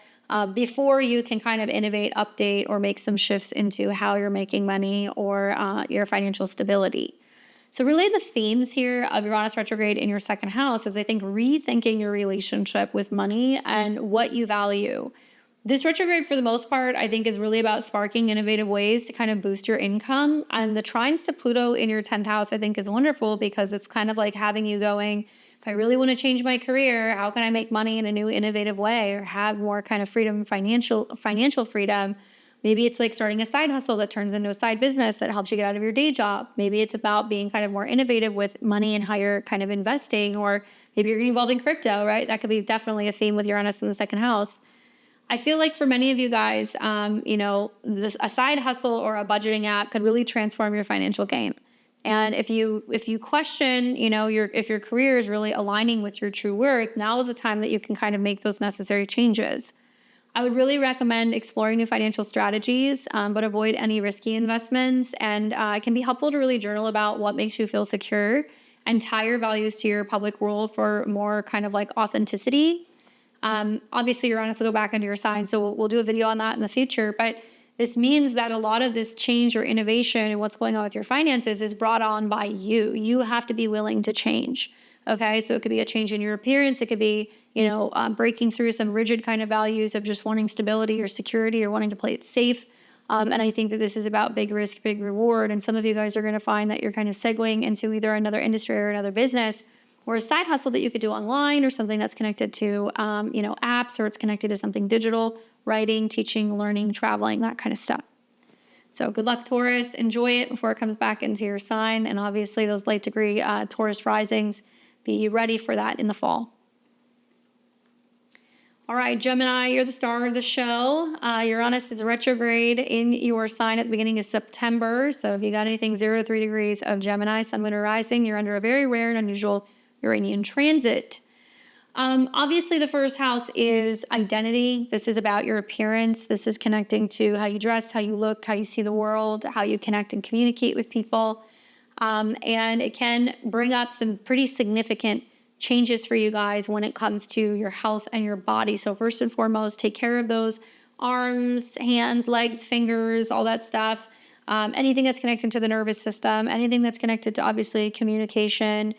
before you can kind of innovate, update, or make some shifts into how you're making money or your financial stability. So really the themes here of Uranus retrograde in your second house is, I think, rethinking your relationship with money and what you value. This retrograde, for the most part, I think is really about sparking innovative ways to kind of boost your income. And the trines to Pluto in your 10th house, I think, is wonderful because it's kind of like having you going, if I really want to change my career, how can I make money in a new innovative way or have more kind of freedom, financial freedom? Maybe it's like starting a side hustle that turns into a side business that helps you get out of your day job. Maybe it's about being kind of more innovative with money and how you're kind of investing, or maybe you're getting involved in crypto, right? That could be definitely a theme with Uranus in the second house. I feel like for many of you guys, a side hustle or a budgeting app could really transform your financial game. And if you question, if your career is really aligning with your true worth, now is the time that you can kind of make those necessary changes. I would really recommend exploring new financial strategies, but avoid any risky investments. And it can be helpful to really journal about what makes you feel secure and tie your values to your public role for more kind of like authenticity. Obviously, Uranus will go back into your sign, so we'll do a video on that in the future. But this means that a lot of this change or innovation and what's going on with your finances is brought on by you. You have to be willing to change. Okay, so it could be a change in your appearance. It could be, breaking through some rigid kind of values of just wanting stability or security or wanting to play it safe. And I think that this is about big risk, big reward. And some of you guys are going to find that you're kind of segueing into either another industry or another business or a side hustle that you could do online or something that's connected to, apps, or it's connected to something digital, writing, teaching, learning, traveling, that kind of stuff. So good luck, Taurus. Enjoy it before it comes back into your sign. And obviously those late degree Taurus risings, be ready for that in the fall. All right, Gemini, you're the star of the show. Uranus is retrograde in your sign at the beginning of September. So if you got anything 0 to 3 degrees of Gemini, Sun, Moon, or Rising, you're under a very rare and unusual Uranian transit. Obviously, the first house is identity. This is about your appearance. This is connecting to how you dress, how you look, how you see the world, how you connect and communicate with people. And it can bring up some pretty significant changes for you guys when it comes to your health and your body. So first and foremost, take care of those arms, hands, legs, fingers, all that stuff. Anything that's connected to the nervous system, anything that's connected to obviously communication,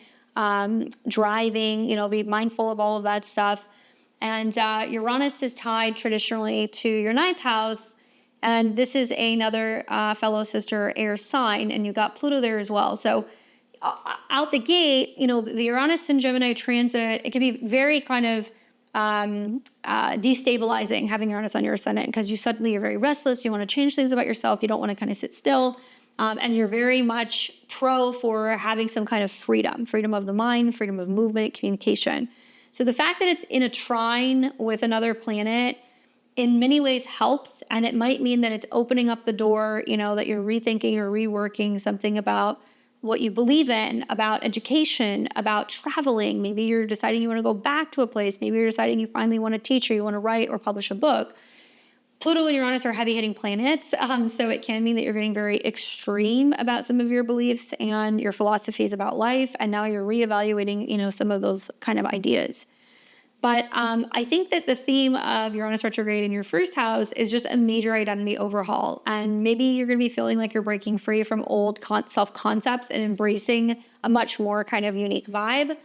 driving, be mindful of all of that stuff. And Uranus is tied traditionally to your 9th house. And this is another fellow sister air sign, and you got Pluto there as well. So out the gate, the Uranus and Gemini transit, it can be very kind of destabilizing having Uranus on your ascendant, because you suddenly are very restless. You want to change things about yourself. You don't want to kind of sit still. And you're very much pro for having some kind of freedom of the mind, freedom of movement, communication. So the fact that it's in a trine with another planet in many ways helps, and it might mean that it's opening up the door, that you're rethinking or reworking something about what you believe in, about education, about traveling. Maybe you're deciding you want to go back to a place. Maybe you're deciding you finally want to teach or you want to write or publish a book. Pluto and Uranus are heavy hitting planets. So it can mean that you're getting very extreme about some of your beliefs and your philosophies about life. And now you're reevaluating, some of those kind of ideas. But I think that the theme of Uranus retrograde in your first house is just a major identity overhaul. And maybe you're going to be feeling like you're breaking free from old self-concepts and embracing a much more kind of unique vibe.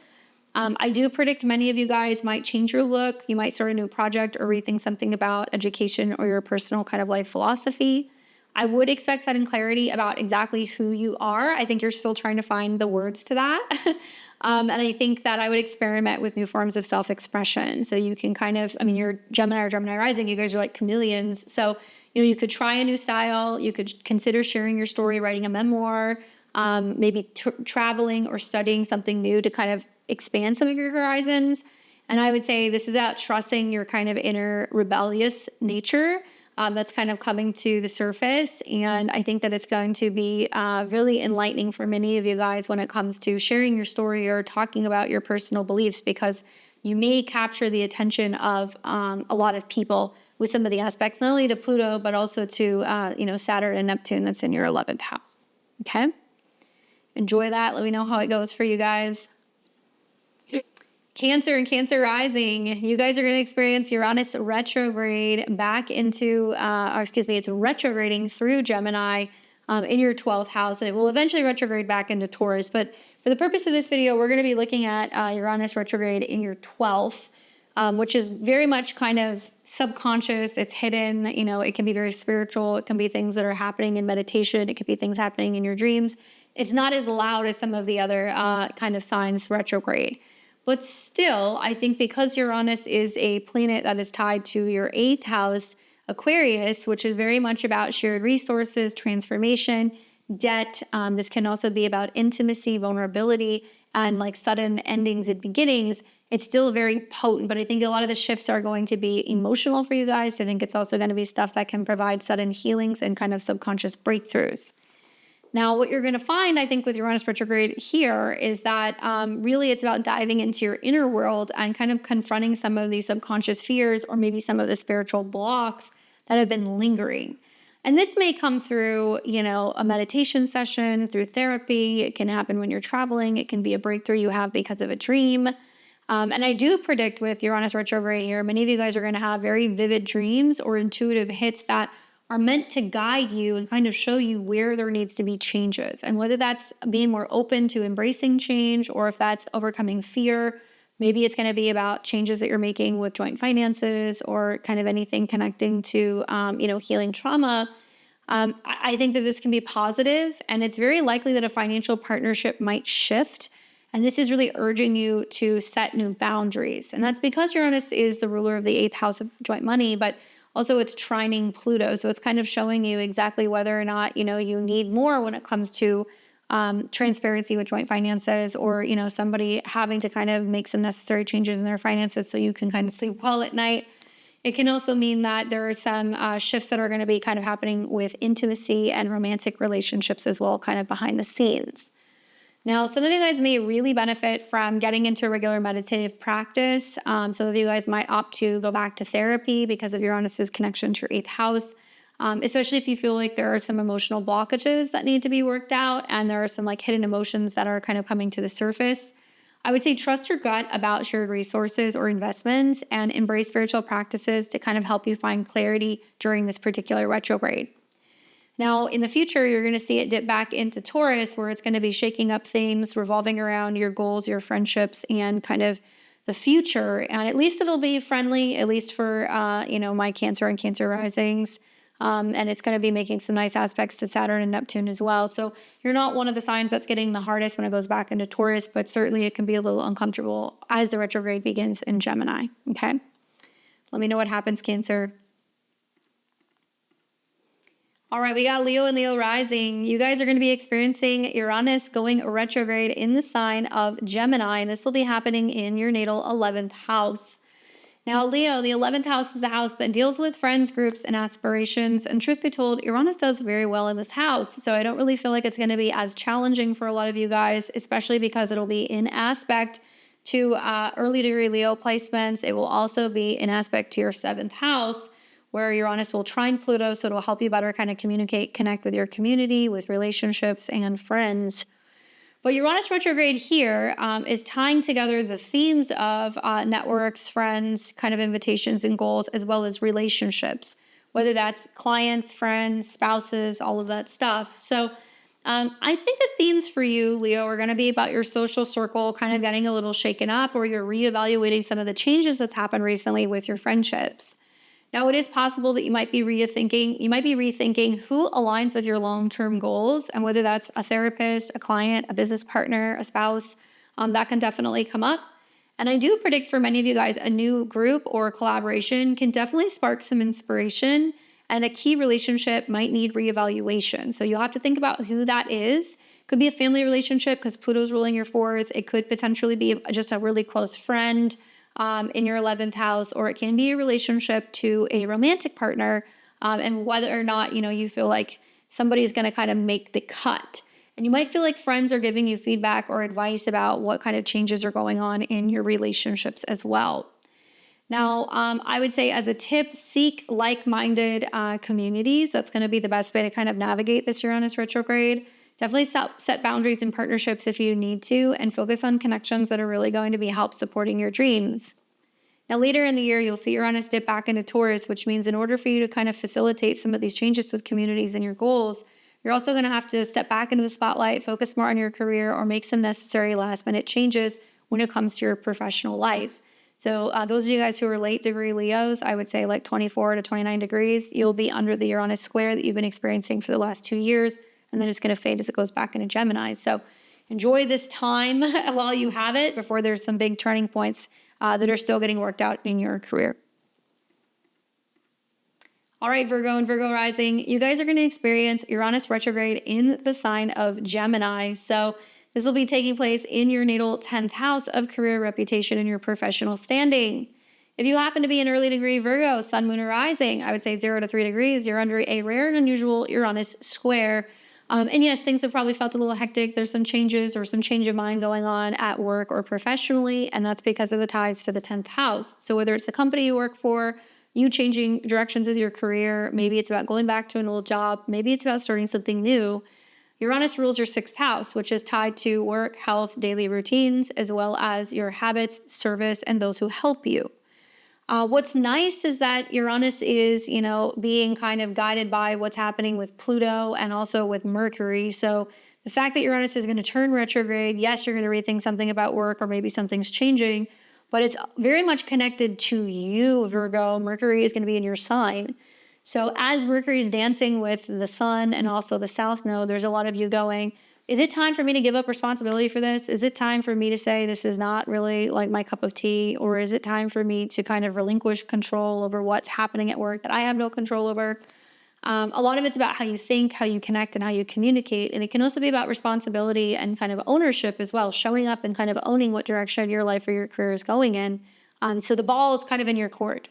I do predict many of you guys might change your look. You might start a new project or rethink something about education or your personal kind of life philosophy. I would expect sudden clarity about exactly who you are. I think you're still trying to find the words to that. And I think that I would experiment with new forms of self-expression. So you can kind of, you're Gemini or Gemini rising, you guys are like chameleons. So, you could try a new style. You could consider sharing your story, writing a memoir, maybe traveling or studying something new to kind of expand some of your horizons. And I would say this is about trusting your kind of inner rebellious nature that's kind of coming to the surface. And I think that it's going to be really enlightening for many of you guys when it comes to sharing your story or talking about your personal beliefs, because you may capture the attention of a lot of people with some of the aspects, not only to Pluto, but also to, Saturn and Neptune that's in your 11th house. Okay? Enjoy that. Let me know how it goes for you guys. Cancer and Cancer rising, you guys are going to experience Uranus retrograde back into, it's retrograding through Gemini in your 12th house, and it will eventually retrograde back into Taurus. But for the purpose of this video, we're going to be looking at Uranus retrograde in your 12th, which is very much kind of subconscious. It's hidden, it can be very spiritual. It can be things that are happening in meditation. It could be things happening in your dreams. It's not as loud as some of the other kind of signs retrograde. But still, I think because Uranus is a planet that is tied to your 8th house, Aquarius, which is very much about shared resources, transformation, debt. This can also be about intimacy, vulnerability, and like sudden endings and beginnings. It's still very potent, but I think a lot of the shifts are going to be emotional for you guys. I think it's also going to be stuff that can provide sudden healings and kind of subconscious breakthroughs. Now, what you're going to find, I think, with Uranus retrograde here is that really it's about diving into your inner world and kind of confronting some of these subconscious fears or maybe some of the spiritual blocks that have been lingering. And this may come through, a meditation session, through therapy. It can happen when you're traveling. It can be a breakthrough you have because of a dream. And I do predict with Uranus retrograde here, many of you guys are going to have very vivid dreams or intuitive hits that are meant to guide you and kind of show you where there needs to be changes. And whether that's being more open to embracing change or if that's overcoming fear, maybe it's going to be about changes that you're making with joint finances or kind of anything connecting to, healing trauma. I think that this can be positive, and it's very likely that a financial partnership might shift. And this is really urging you to set new boundaries. And that's because Uranus is the ruler of the 8th house of joint money, but also it's trining Pluto. So it's kind of showing you exactly whether or not, you need more when it comes to transparency with joint finances or, somebody having to kind of make some necessary changes in their finances so you can kind of sleep well at night. It can also mean that there are some shifts that are going to be kind of happening with intimacy and romantic relationships as well, kind of behind the scenes. Now, some of you guys may really benefit from getting into regular meditative practice. Some of you guys might opt to go back to therapy because of Uranus's connection to your 8th house, especially if you feel like there are some emotional blockages that need to be worked out and there are some like hidden emotions that are kind of coming to the surface. I would say trust your gut about shared resources or investments and embrace spiritual practices to kind of help you find clarity during this particular retrograde. Now, in the future, you're going to see it dip back into Taurus, where it's going to be shaking up themes revolving around your goals, your friendships, and kind of the future. And at least it'll be friendly, at least for, my Cancer and Cancer risings. And it's going to be making some nice aspects to Saturn and Neptune as well. So you're not one of the signs that's getting the hardest when it goes back into Taurus, but certainly it can be a little uncomfortable as the retrograde begins in Gemini. Okay? Let me know what happens, Cancer. All right, we got Leo and Leo rising. You guys are going to be experiencing Uranus going retrograde in the sign of Gemini, and this will be happening in your natal 11th house. Now, Leo, the 11th house is the house that deals with friends, groups, and aspirations. And truth be told, Uranus does very well in this house. So I don't really feel like it's going to be as challenging for a lot of you guys, especially because it'll be in aspect to early degree Leo placements. It will also be in aspect to your 7th house, where Uranus will trine Pluto, so it'll help you better kind of communicate, connect with your community, with relationships and friends. But Uranus retrograde here is tying together the themes of networks, friends, kind of invitations and goals, as well as relationships, whether that's clients, friends, spouses, all of that stuff. So I think the themes for you, Leo, are going to be about your social circle kind of getting a little shaken up, or you're reevaluating some of the changes that's happened recently with your friendships. Now, it is possible that you might be rethinking who aligns with your long-term goals, and whether that's a therapist, a client, a business partner, a spouse, that can definitely come up. And I do predict for many of you guys, a new group or collaboration can definitely spark some inspiration, and a key relationship might need reevaluation. So you'll have to think about who that is. Could be a family relationship because Pluto's ruling your fourth. It could potentially be just a really close friend in your 11th house, or it can be a relationship to a romantic partner, and whether or not, you feel like somebody's going to kind of make the cut. And you might feel like friends are giving you feedback or advice about what kind of changes are going on in your relationships as well. Now, I would say as a tip, seek like-minded communities. That's going to be the best way to kind of navigate this Uranus retrograde. Definitely set boundaries and partnerships if you need to, and focus on connections that are really going to be help supporting your dreams. Now, later in the year, you'll see Uranus dip back into Taurus, which means in order for you to kind of facilitate some of these changes with communities and your goals, you're also going to have to step back into the spotlight, focus more on your career, or make some necessary last-minute changes when it comes to your professional life. So those of you guys who are late degree Leos, I would say like 24 to 29 degrees, you'll be under the Uranus square that you've been experiencing for the last 2 years. And then it's going to fade as it goes back into Gemini. So enjoy this time while you have it before there's some big turning points that are still getting worked out in your career. All right, Virgo and Virgo rising, you guys are going to experience Uranus retrograde in the sign of Gemini. So this will be taking place in your natal 10th house of career, reputation, and your professional standing. If you happen to be an early degree Virgo, sun, moon, or rising, I would say 0 to 3 degrees, you're under a rare and unusual Uranus square. And yes, things have probably felt a little hectic. There's some changes or some change of mind going on at work or professionally, and that's because of the ties to the 10th house. So whether it's the company you work for, you changing directions with your career, maybe it's about going back to an old job, maybe it's about starting something new, Uranus rules your 6th house, which is tied to work, health, daily routines, as well as your habits, service, and those who help you. What's nice is that Uranus is, being kind of guided by what's happening with Pluto and also with Mercury. So the fact that Uranus is going to turn retrograde, yes, you're going to rethink something about work, or maybe something's changing, but it's very much connected to you, Virgo. Mercury is going to be in your sign. So as Mercury is dancing with the sun and also the South Node, there's a lot of you going, is it time for me to give up responsibility for this? Is it time for me to say this is not really like my cup of tea? Or is it time for me to kind of relinquish control over what's happening at work that I have no control over? A lot of it's about how you think, how you connect, and how you communicate. And it can also be about responsibility and kind of ownership as well, showing up and kind of owning what direction your life or your career is going in. So the ball is kind of in your court.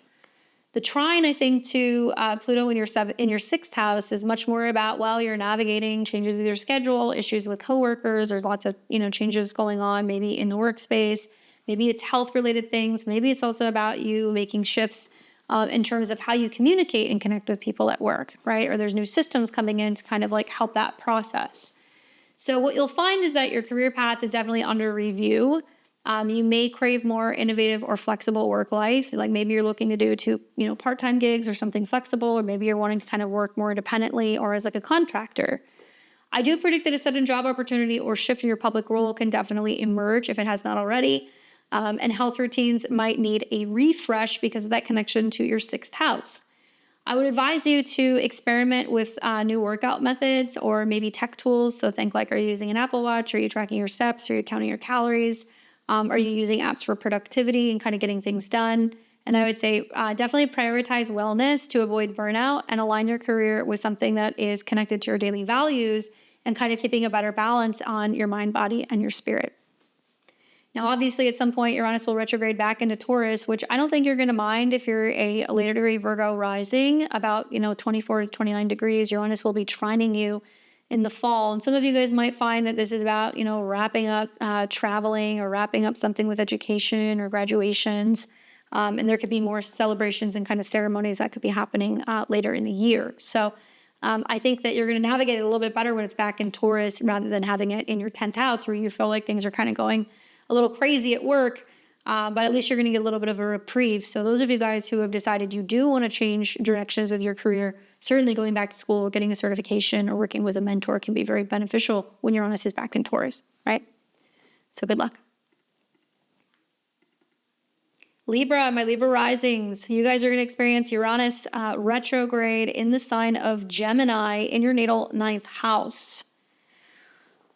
The trine, I think, to Pluto in your 6th house is much more about, well, you're navigating changes in your schedule, issues with coworkers. There's lots of, changes going on, maybe in the workspace. Maybe it's health-related things. Maybe it's also about you making shifts in terms of how you communicate and connect with people at work, right? Or there's new systems coming in to kind of like help that process. So what you'll find is that your career path is definitely under review. You may crave more innovative or flexible work life. Like maybe you're looking to do part-time gigs or something flexible, or maybe you're wanting to kind of work more independently or as like a contractor. I do predict that a sudden job opportunity or shift in your public role can definitely emerge if it has not already. And health routines might need a refresh because of that connection to your 6th house. I would advise you to experiment with new workout methods or maybe tech tools. So think like, are you using an Apple Watch? Are you tracking your steps? Are you counting your calories? Are you using apps for productivity and kind of getting things done? And I would say definitely prioritize wellness to avoid burnout, and align your career with something that is connected to your daily values, and kind of keeping a better balance on your mind, body, and your spirit. Now, obviously, at some point, Uranus will retrograde back into Taurus, which I don't think you're going to mind if you're a later degree Virgo rising, about 24 to 29 degrees. Uranus will be trining you in the fall. And some of you guys might find that this is about, wrapping up traveling, or wrapping up something with education or graduations. And there could be more celebrations and kind of ceremonies that could be happening later in the year. So I think that you're going to navigate it a little bit better when it's back in Taurus rather than having it in your 10th house where you feel like things are kind of going a little crazy at work. But at least you're going to get a little bit of a reprieve. So those of you guys who have decided you do want to change directions with your career, certainly going back to school, getting a certification, or working with a mentor can be very beneficial when Uranus is back in Taurus, right? So good luck. Libra, my Libra risings, you guys are going to experience Uranus retrograde in the sign of Gemini in your natal 9th house.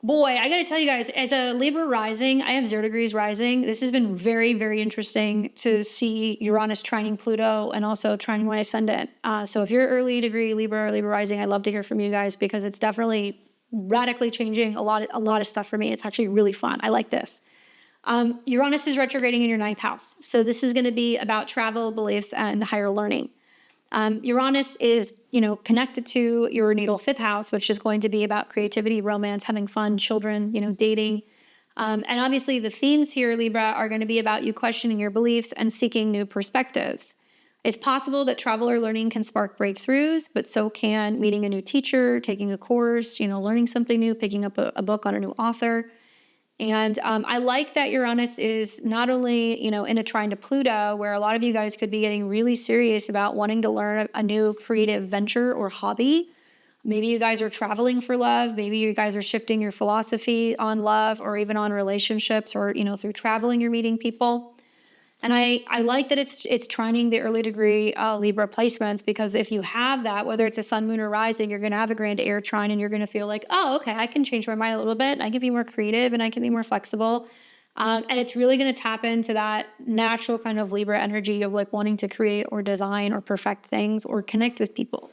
Boy, I got to tell you guys, as a Libra rising, I have 0 degrees rising. This has been very, very interesting to see Uranus trining Pluto and also trining my ascendant. So if you're early degree Libra or Libra rising, I'd love to hear from you guys because it's definitely radically changing a lot of stuff for me. It's actually really fun. I like this. Uranus is retrograding in your 9th house. So this is going to be about travel, beliefs, and higher learning. Uranus is, connected to your natal 5th house, which is going to be about creativity, romance, having fun, children, dating. And obviously the themes here, Libra, are going to be about you questioning your beliefs and seeking new perspectives. It's possible that travel or learning can spark breakthroughs, but so can meeting a new teacher, taking a course, learning something new, picking up a book on a new author. And I like that Uranus is not only, in a trine to Pluto, where a lot of you guys could be getting really serious about wanting to learn a new creative venture or hobby. Maybe you guys are traveling for love. Maybe you guys are shifting your philosophy on love or even on relationships, or, through traveling, you're meeting people. And I like that it's trining the early degree Libra placements, because if you have that, whether it's a sun, moon, or rising, you're going to have a grand air trine and you're going to feel like, oh, okay, I can change my mind a little bit. I can be more creative and I can be more flexible. And it's really going to tap into that natural kind of Libra energy of like wanting to create or design or perfect things or connect with people.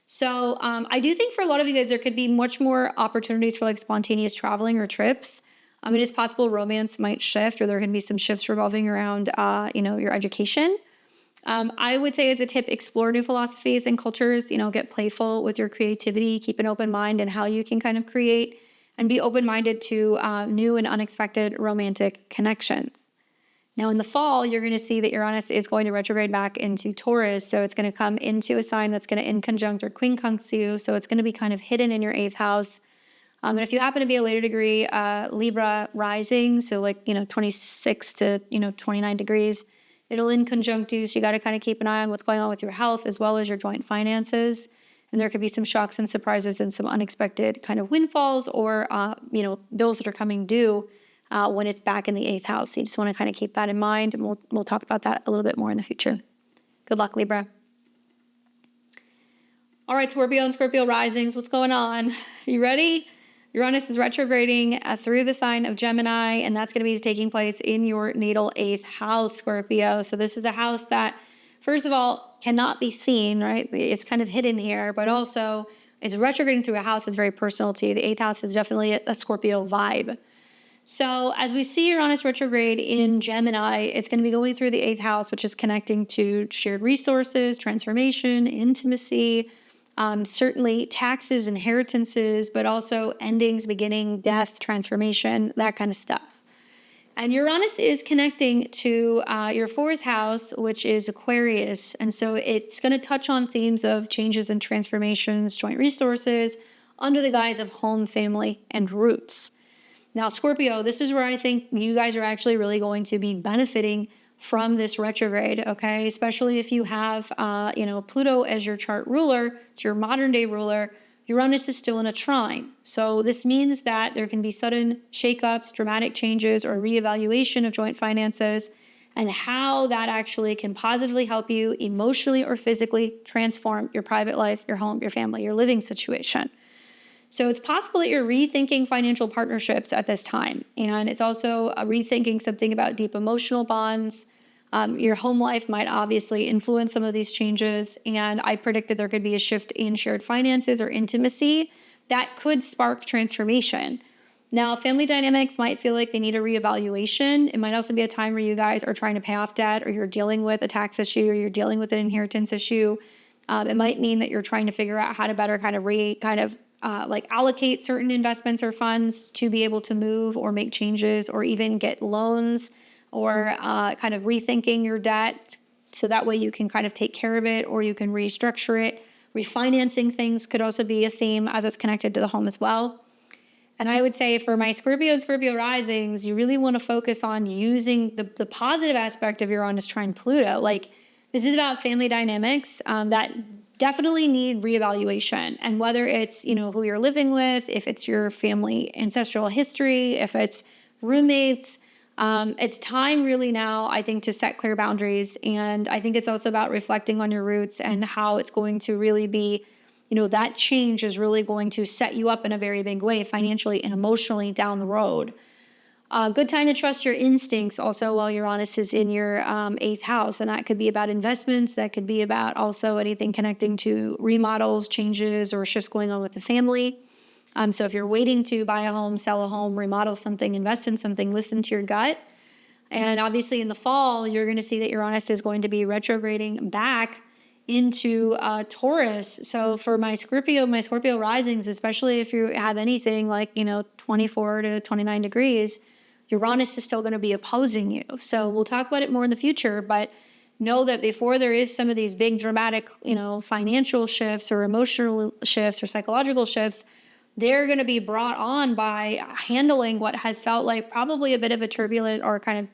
So I do think for a lot of you guys, there could be much more opportunities for like spontaneous traveling or trips. It is possible romance might shift, or there can be some shifts revolving around, your education. I would say as a tip, explore new philosophies and cultures, get playful with your creativity, keep an open mind and how you can kind of create, and be open-minded to new and unexpected romantic connections. Now in the fall, you're going to see that Uranus is going to retrograde back into Taurus. So it's going to come into a sign that's going to inconjunct or quincunx you. So it's going to be kind of hidden in your 8th house. And if you happen to be a later degree Libra rising, so like, 26 to, 29 degrees, it'll inconjunct you. So you got to kind of keep an eye on what's going on with your health as well as your joint finances. And there could be some shocks and surprises and some unexpected kind of windfalls or, bills that are coming due when it's back in the 8th house. So you just want to kind of keep that in mind. And we'll talk about that a little bit more in the future. Good luck, Libra. All right, Scorpio and Scorpio risings, what's going on? You ready? Uranus is retrograding through the sign of Gemini, and that's going to be taking place in your natal 8th house, Scorpio. So this is a house that, first of all, cannot be seen, right? It's kind of hidden here, but also is retrograding through a house that's very personal to you. The 8th house is definitely a Scorpio vibe. So as we see Uranus retrograde in Gemini, it's going to be going through the 8th house, which is connecting to shared resources, transformation, intimacy, certainly taxes, inheritances, but also endings, beginning, death, transformation, that kind of stuff. And Uranus is connecting to your 4th house, which is Aquarius. And so it's going to touch on themes of changes and transformations, joint resources, under the guise of home, family, and roots. Now, Scorpio, this is where I think you guys are actually really going to be benefiting from this retrograde, okay? Especially if you have, Pluto as your chart ruler, it's your modern day ruler. Uranus is still in a trine. So this means that there can be sudden shakeups, dramatic changes, or reevaluation of joint finances, and how that actually can positively help you emotionally or physically transform your private life, your home, your family, your living situation. So it's possible that you're rethinking financial partnerships at this time. And it's also rethinking something about deep emotional bonds. Your home life might obviously influence some of these changes. And I predict that there could be a shift in shared finances or intimacy that could spark transformation. Now, family dynamics might feel like they need a reevaluation. It might also be a time where you guys are trying to pay off debt, or you're dealing with a tax issue, or you're dealing with an inheritance issue. It might mean that you're trying to figure out how to better allocate certain investments or funds to be able to move or make changes or even get loans or kind of rethinking your debt so that way you can kind of take care of it or you can restructure it. Refinancing things could also be a theme as it's connected to the home as well. And I would say for my Scorpio and Scorpio risings, you really want to focus on using the positive aspect of Uranus trine Pluto. Like, this is about family dynamics that definitely need reevaluation. And whether it's, who you're living with, if it's your family ancestral history, if it's roommates, it's time really now, I think, to set clear boundaries. And I think it's also about reflecting on your roots and how it's going to really be, that change is really going to set you up in a very big way financially and emotionally down the road. Good time to trust your instincts also while Uranus is in your 8th house. And that could be about investments. That could be about also anything connecting to remodels, changes, or shifts going on with the family. So if you're waiting to buy a home, sell a home, remodel something, invest in something, listen to your gut. And obviously in the fall, you're going to see that Uranus is going to be retrograding back into Taurus. So for my Scorpio risings, especially if you have anything like, 24 to 29 degrees, Uranus is still going to be opposing you. So we'll talk about it more in the future, but know that before there is some of these big dramatic, financial shifts or emotional shifts or psychological shifts, they're going to be brought on by handling what has felt like probably a bit of a turbulent or kind of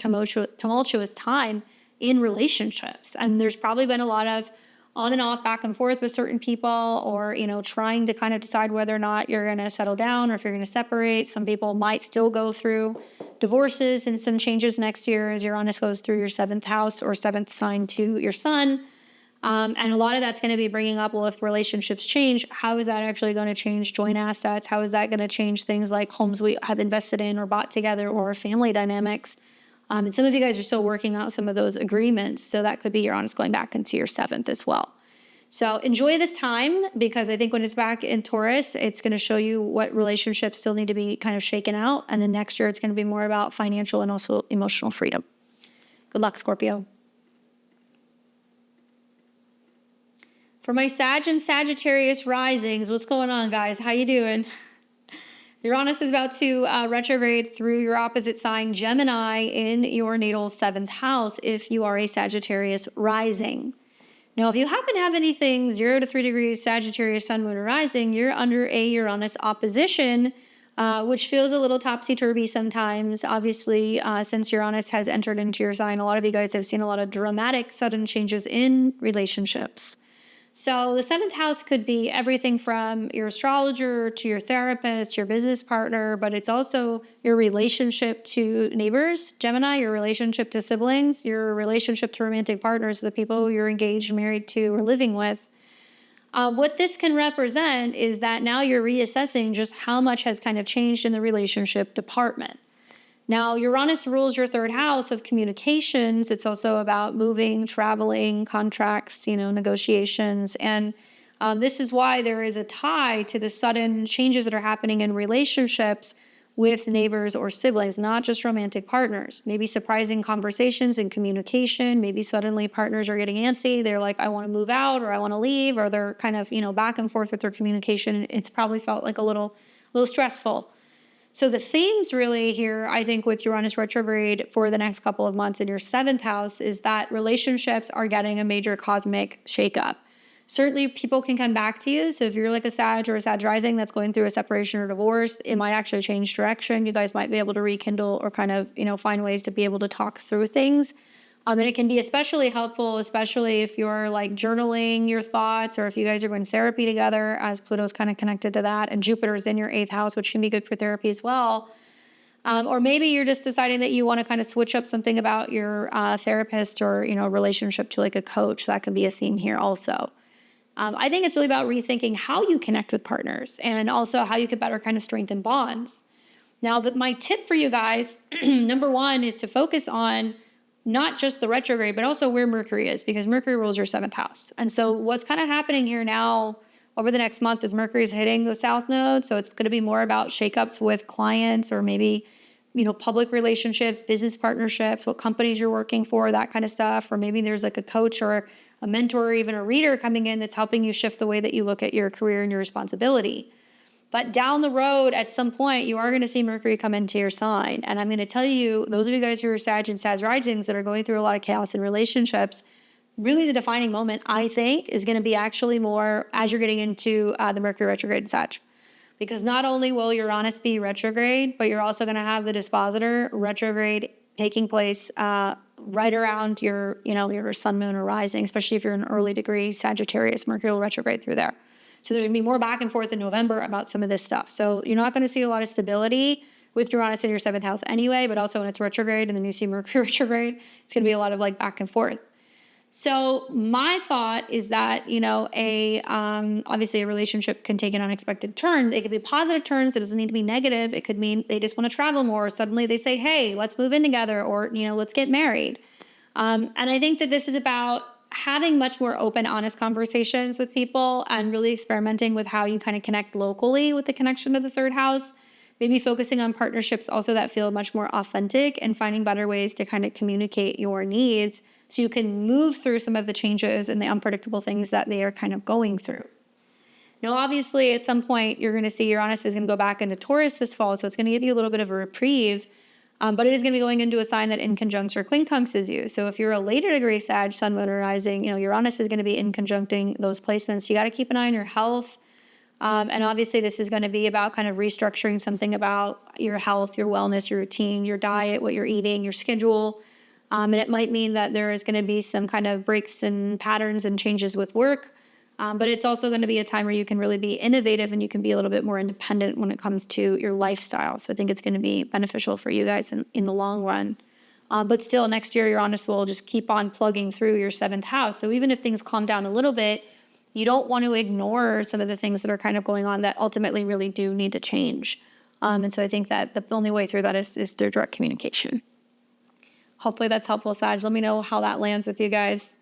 tumultuous time in relationships. And there's probably been a lot of on and off, back and forth with certain people, or, trying to kind of decide whether or not you're going to settle down or if you're going to separate. Some people might still go through divorces and some changes next year as Uranus goes through your 7th house or 7th sign to your sun. And a lot of that's going to be bringing up, well, if relationships change, how is that actually going to change joint assets? How is that going to change things like homes we have invested in or bought together or family dynamics? And some of you guys are still working out some of those agreements. So that could be Uranus going back into your 7th as well. So enjoy this time, because I think when it's back in Taurus, it's going to show you what relationships still need to be kind of shaken out. And then next year, it's going to be more about financial and also emotional freedom. Good luck, Scorpio. For my Sag and Sagittarius risings, what's going on, guys? How you doing? Uranus is about to retrograde through your opposite sign, Gemini, in your natal 7th house if you are a Sagittarius rising. Now, if you happen to have anything 0 to 3 degrees Sagittarius, Sun, Moon, or Rising, you're under a Uranus opposition, which feels a little topsy-turvy sometimes. Obviously, since Uranus has entered into your sign, a lot of you guys have seen a lot of dramatic, sudden changes in relationships. So the 7th house could be everything from your astrologer to your therapist, your business partner, but it's also your relationship to neighbors, Gemini, your relationship to siblings, your relationship to romantic partners, the people you're engaged, married to, or living with. What this can represent is that now you're reassessing just how much has kind of changed in the relationship department. Now, Uranus rules your 3rd house of communications. It's also about moving, traveling, contracts, negotiations. And this is why there is a tie to the sudden changes that are happening in relationships with neighbors or siblings, not just romantic partners. Maybe surprising conversations and communication. Maybe suddenly partners are getting antsy. They're like, I want to move out, or I want to leave, or they're kind of, back and forth with their communication. It's probably felt like a little stressful. So the themes really here, I think, with Uranus retrograde for the next couple of months in your 7th house is that relationships are getting a major cosmic shakeup. Certainly people can come back to you. So if you're like a Sag or a Sag rising that's going through a separation or divorce, it might actually change direction. You guys might be able to rekindle or kind of, find ways to be able to talk through things. And it can be especially helpful, especially if you're like journaling your thoughts, or if you guys are going therapy together, as Pluto's kind of connected to that, and Jupiter's in your 8th house, which can be good for therapy as well. Or maybe you're just deciding that you want to kind of switch up something about your therapist or, relationship to like a coach. That could be a theme here also. I think it's really about rethinking how you connect with partners and also how you could better kind of strengthen bonds. Now, my tip for you guys, number one, is to focus on not just the retrograde, but also where Mercury is, because Mercury rules your 7th house. And so what's kind of happening here now over the next month is Mercury is hitting the South Node. So it's going to be more about shakeups with clients, or maybe, public relationships, business partnerships, what companies you're working for, that kind of stuff. Or maybe there's like a coach or a mentor or even a reader coming in that's helping you shift the way that you look at your career and your responsibility. But down the road, at some point, you are going to see Mercury come into your sign. And I'm going to tell you, those of you guys who are Sag and Sag risings that are going through a lot of chaos in relationships, really the defining moment, I think, is going to be actually more as you're getting into the Mercury retrograde in Sag. Because not only will Uranus be retrograde, but you're also going to have the dispositor retrograde taking place right around your sun, moon, or rising, especially if you're an early degree Sagittarius. Mercury will retrograde through there. So there's going to be more back and forth in November about some of this stuff. So you're not going to see a lot of stability with Uranus in your 7th house anyway, but also when it's retrograde and then you see Mercury retrograde, it's going to be a lot of like back and forth. So my thought is that, obviously a relationship can take an unexpected turn. It could be positive turns. It doesn't need to be negative. It could mean they just want to travel more. Suddenly they say, hey, let's move in together, or, let's get married. And I think that this is about having much more open, honest conversations with people and really experimenting with how you kind of connect locally with the connection to the 3rd house. Maybe focusing on partnerships also that feel much more authentic and finding better ways to kind of communicate your needs so you can move through some of the changes and the unpredictable things that they are kind of going through. Now, obviously, at some point, you're going to see Uranus is going to go back into Taurus this fall, so it's going to give you a little bit of a reprieve, but it is going to be going into a sign that in conjunction or quincunxes you. So if you're a later degree Sag, sun, moon, or rising, Uranus is going to be in conjuncting those placements. You got to keep an eye on your health. And obviously, this is going to be about kind of restructuring something about your health, your wellness, your routine, your diet, what you're eating, your schedule. And it might mean that there is going to be some kind of breaks and patterns and changes with work. But it's also going to be a time where you can really be innovative and you can be a little bit more independent when it comes to your lifestyle. So I think it's going to be beneficial for you guys in the long run. But still, next year, Uranus will just keep on plugging through your 7th house. So even if things calm down a little bit, you don't want to ignore some of the things that are kind of going on that ultimately really do need to change. And so I think that the only way through that is through direct communication. Hopefully that's helpful, Sag. Let me know how that lands with you guys.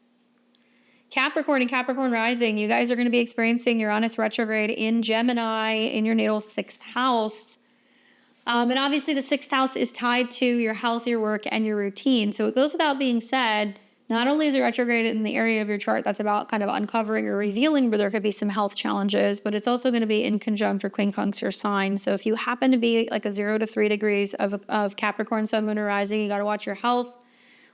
Capricorn and Capricorn rising, you guys are going to be experiencing Uranus retrograde in Gemini in your natal 6th house. And obviously the 6th house is tied to your health, your work, and your routine. So it goes without being said, not only is it retrograde in the area of your chart that's about kind of uncovering or revealing where there could be some health challenges, but it's also going to be in conjunct or quincunx your sign. So if you happen to be like a 0 to 3 degrees of Capricorn, sun, moon, or rising, you got to watch your health.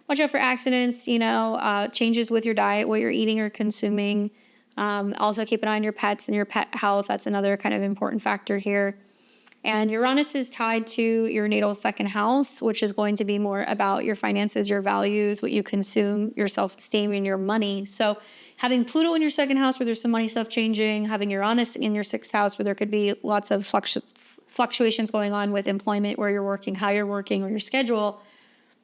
Watch out for accidents, changes with your diet, what you're eating or consuming. Also keep an eye on your pets and your pet health. That's another kind of important factor here. And Uranus is tied to your natal 2nd house, which is going to be more about your finances, your values, what you consume, your self-esteem, and your money. So having Pluto in your 2nd house where there's some money stuff changing, having Uranus in your 6th house where there could be lots of fluctuations going on with employment, where you're working, how you're working, or your schedule,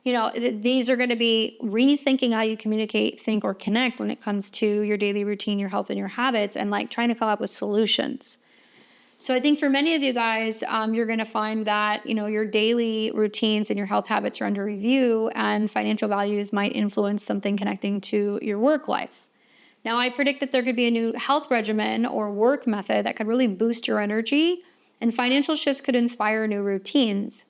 these are going to be rethinking how you communicate, think, or connect when it comes to your daily routine, your health, and your habits, and like trying to come up with solutions. So I think for many of you guys, you're going to find that, your daily routines and your health habits are under review, and financial values might influence something connecting to your work life. Now, I predict that there could be a new health regimen or work method that could really boost your energy, and financial shifts could inspire new routines.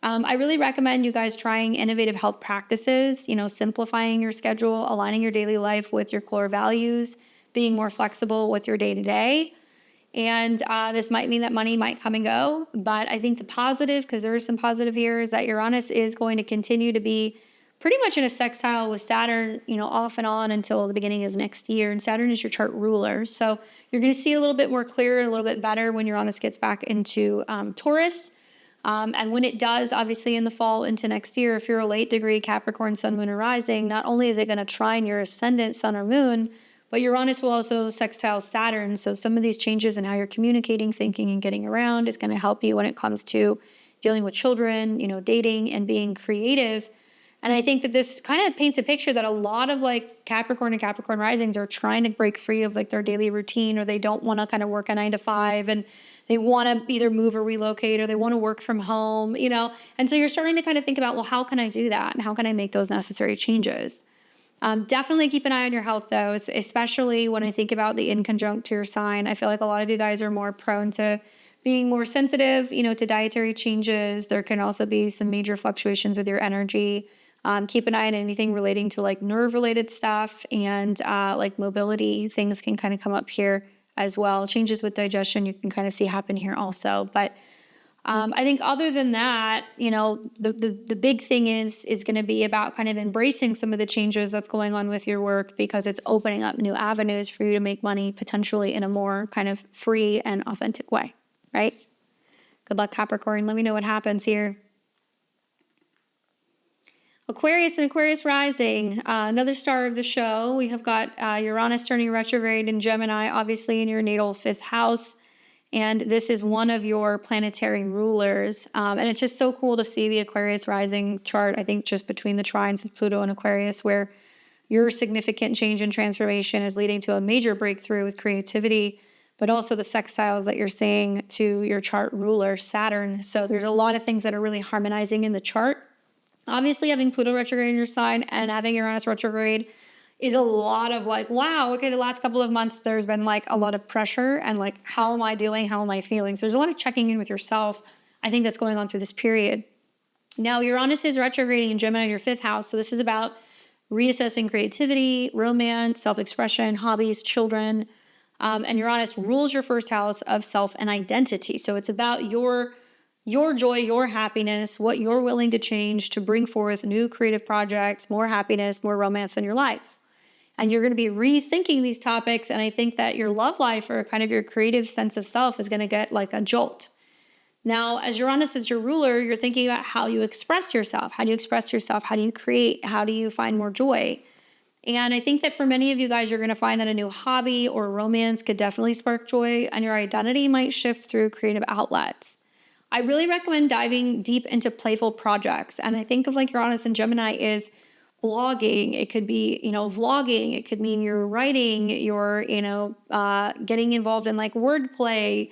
I really recommend you guys trying innovative health practices, simplifying your schedule, aligning your daily life with your core values, being more flexible with your day-to-day. And this might mean that money might come and go, but I think the positive, because there is some positive here, is that Uranus is going to continue to be pretty much in a sextile with Saturn, off and on until the beginning of next year. And Saturn is your chart ruler. So you're going to see a little bit more clear, a little bit better when Uranus gets back into Taurus. And when it does, obviously in the fall into next year, if you're a late degree Capricorn, sun, moon, or rising, not only is it going to trine your ascendant sun or moon, but Uranus will also sextile Saturn. So some of these changes in how you're communicating, thinking, and getting around is going to help you when it comes to dealing with children, dating and being creative. And I think that this kind of paints a picture that a lot of like Capricorn and Capricorn risings are trying to break free of like their daily routine, or they don't want to kind of work a 9 to 5, and they want to either move or relocate, or they want to work from home, And so you're starting to kind of think about, well, how can I do that? And how can I make those necessary changes? Definitely keep an eye on your health, though, especially when I think about the in conjunct to your sign. I feel like a lot of you guys are more prone to being more sensitive, to dietary changes. There can also be some major fluctuations with your energy. Keep an eye on anything relating to like nerve-related stuff, and like mobility things can kind of come up here as well. Changes with digestion you can kind of see happen here also. But I think other than that, the big thing is going to be about kind of embracing some of the changes that's going on with your work, because it's opening up new avenues for you to make money potentially in a more kind of free and authentic way, right? Good luck, Capricorn. Let me know what happens here. Aquarius and Aquarius rising, another star of the show. We have got Uranus turning retrograde in Gemini, obviously in your natal 5th house. And this is one of your planetary rulers. And it's just so cool to see the Aquarius rising chart, I think just between the trines of Pluto and Aquarius, where your significant change and transformation is leading to a major breakthrough with creativity, but also the sextiles that you're seeing to your chart ruler, Saturn. So there's a lot of things that are really harmonizing in the chart. Obviously, having Pluto retrograde in your sign and having Uranus retrograde is a lot of like, wow, okay, the last couple of months, there's been like a lot of pressure and like, how am I doing? How am I feeling? So there's a lot of checking in with yourself, I think, that's going on through this period. Now, Uranus is retrograding in Gemini in your 5th house. So this is about reassessing creativity, romance, self-expression, hobbies, children. And Uranus rules your 1st house of self and identity. So it's about your joy, your happiness, what you're willing to change to bring forth new creative projects, more happiness, more romance in your life. And you're going to be rethinking these topics. And I think that your love life, or kind of your creative sense of self, is going to get like a jolt. Now, as Uranus is your ruler, you're thinking about how you express yourself. How do you express yourself? How do you create? How do you find more joy? And I think that for many of you guys, you're going to find that a new hobby or romance could definitely spark joy, and your identity might shift through creative outlets. I really recommend diving deep into playful projects. And I think of like Uranus and Gemini is blogging. It could be, vlogging. It could mean you're writing, you're, getting involved in like wordplay.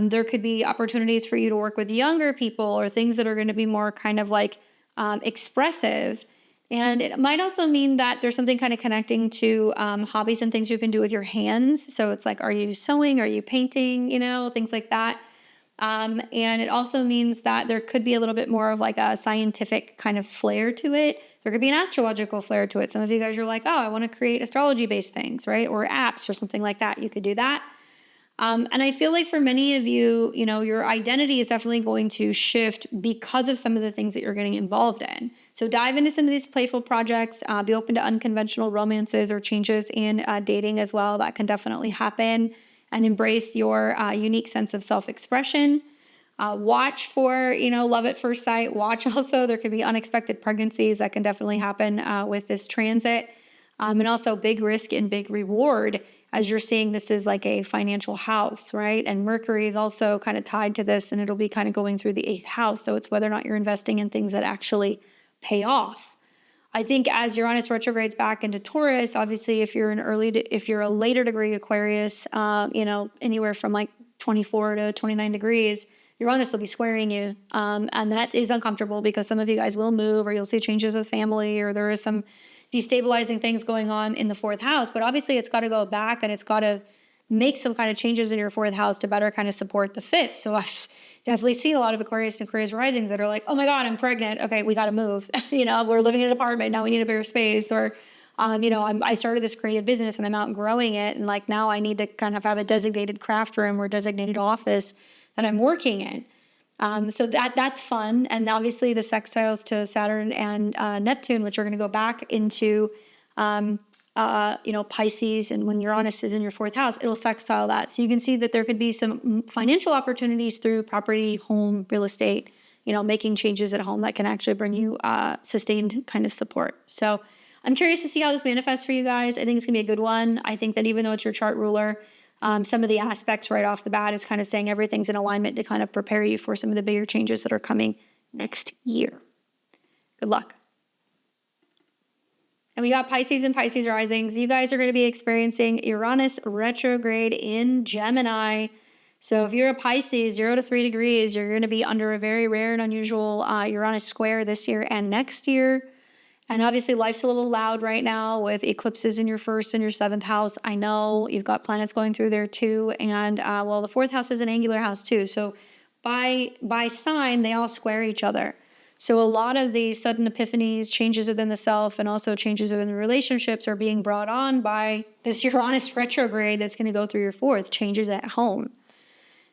There could be opportunities for you to work with younger people, or things that are going to be more kind of like expressive. And it might also mean that there's something kind of connecting to hobbies and things you can do with your hands. So it's like, are you sewing? Are you painting? Things like that. And it also means that there could be a little bit more of like a scientific kind of flair to it. There could be an astrological flair to it. Some of you guys are like, oh, I want to create astrology-based things, right? Or apps or something like that. You could do that. And I feel like for many of you, your identity is definitely going to shift because of some of the things that you're getting involved in. So dive into some of these playful projects, be open to unconventional romances or changes in dating as well. That can definitely happen. And embrace your unique sense of self-expression. Watch for, love at first sight. Watch also, there could be unexpected pregnancies that can definitely happen with this transit. And also big risk and big reward, as you're seeing this is like a financial house, right? And Mercury is also kind of tied to this, and it'll be kind of going through the 8th house. So it's whether or not you're investing in things that actually pay off. I think as Uranus retrogrades back into Taurus, obviously if you're a later degree Aquarius, anywhere from like 24 to 29 degrees, Uranus will be squaring you. And that is uncomfortable because some of you guys will move, or you'll see changes with family, or there is some destabilizing things going on in the 4th house. But obviously it's got to go back, and it's got to make some kind of changes in your 4th house to better kind of support the 5th. So I've definitely seen a lot of Aquarius and Aquarius risings that are like, oh my God, I'm pregnant. Okay, we got to move. We're living in an apartment. Now we need a bigger space. Or, I started this creative business and I'm out growing it. And like now I need to kind of have a designated craft room or designated office that I'm working in. So that's fun. And obviously the sextiles to Saturn and Neptune, which are going to go back into Pisces, and when Uranus is in your 4th house, it'll sextile that. So you can see that there could be some financial opportunities through property, home, real estate, making changes at home that can actually bring you sustained kind of support. So I'm curious to see how this manifests for you guys. I think it's gonna be a good one. I think that even though it's your chart ruler, some of the aspects right off the bat is kind of saying everything's in alignment to kind of prepare you for some of the bigger changes that are coming next year. Good luck. And we got Pisces and Pisces risings. You guys are going to be experiencing Uranus retrograde in Gemini. So if you're a Pisces, 0 to 3 degrees, you're going to be under a very rare and unusual Uranus square this year and next year. And obviously life's a little loud right now with eclipses in your 1st and your 7th house. I know you've got planets going through there too. And the 4th house is an angular house too. So by sign, they all square each other. So a lot of these sudden epiphanies, changes within the self, and also changes within the relationships are being brought on by this Uranus retrograde that's going to go through your fourth, changes at home.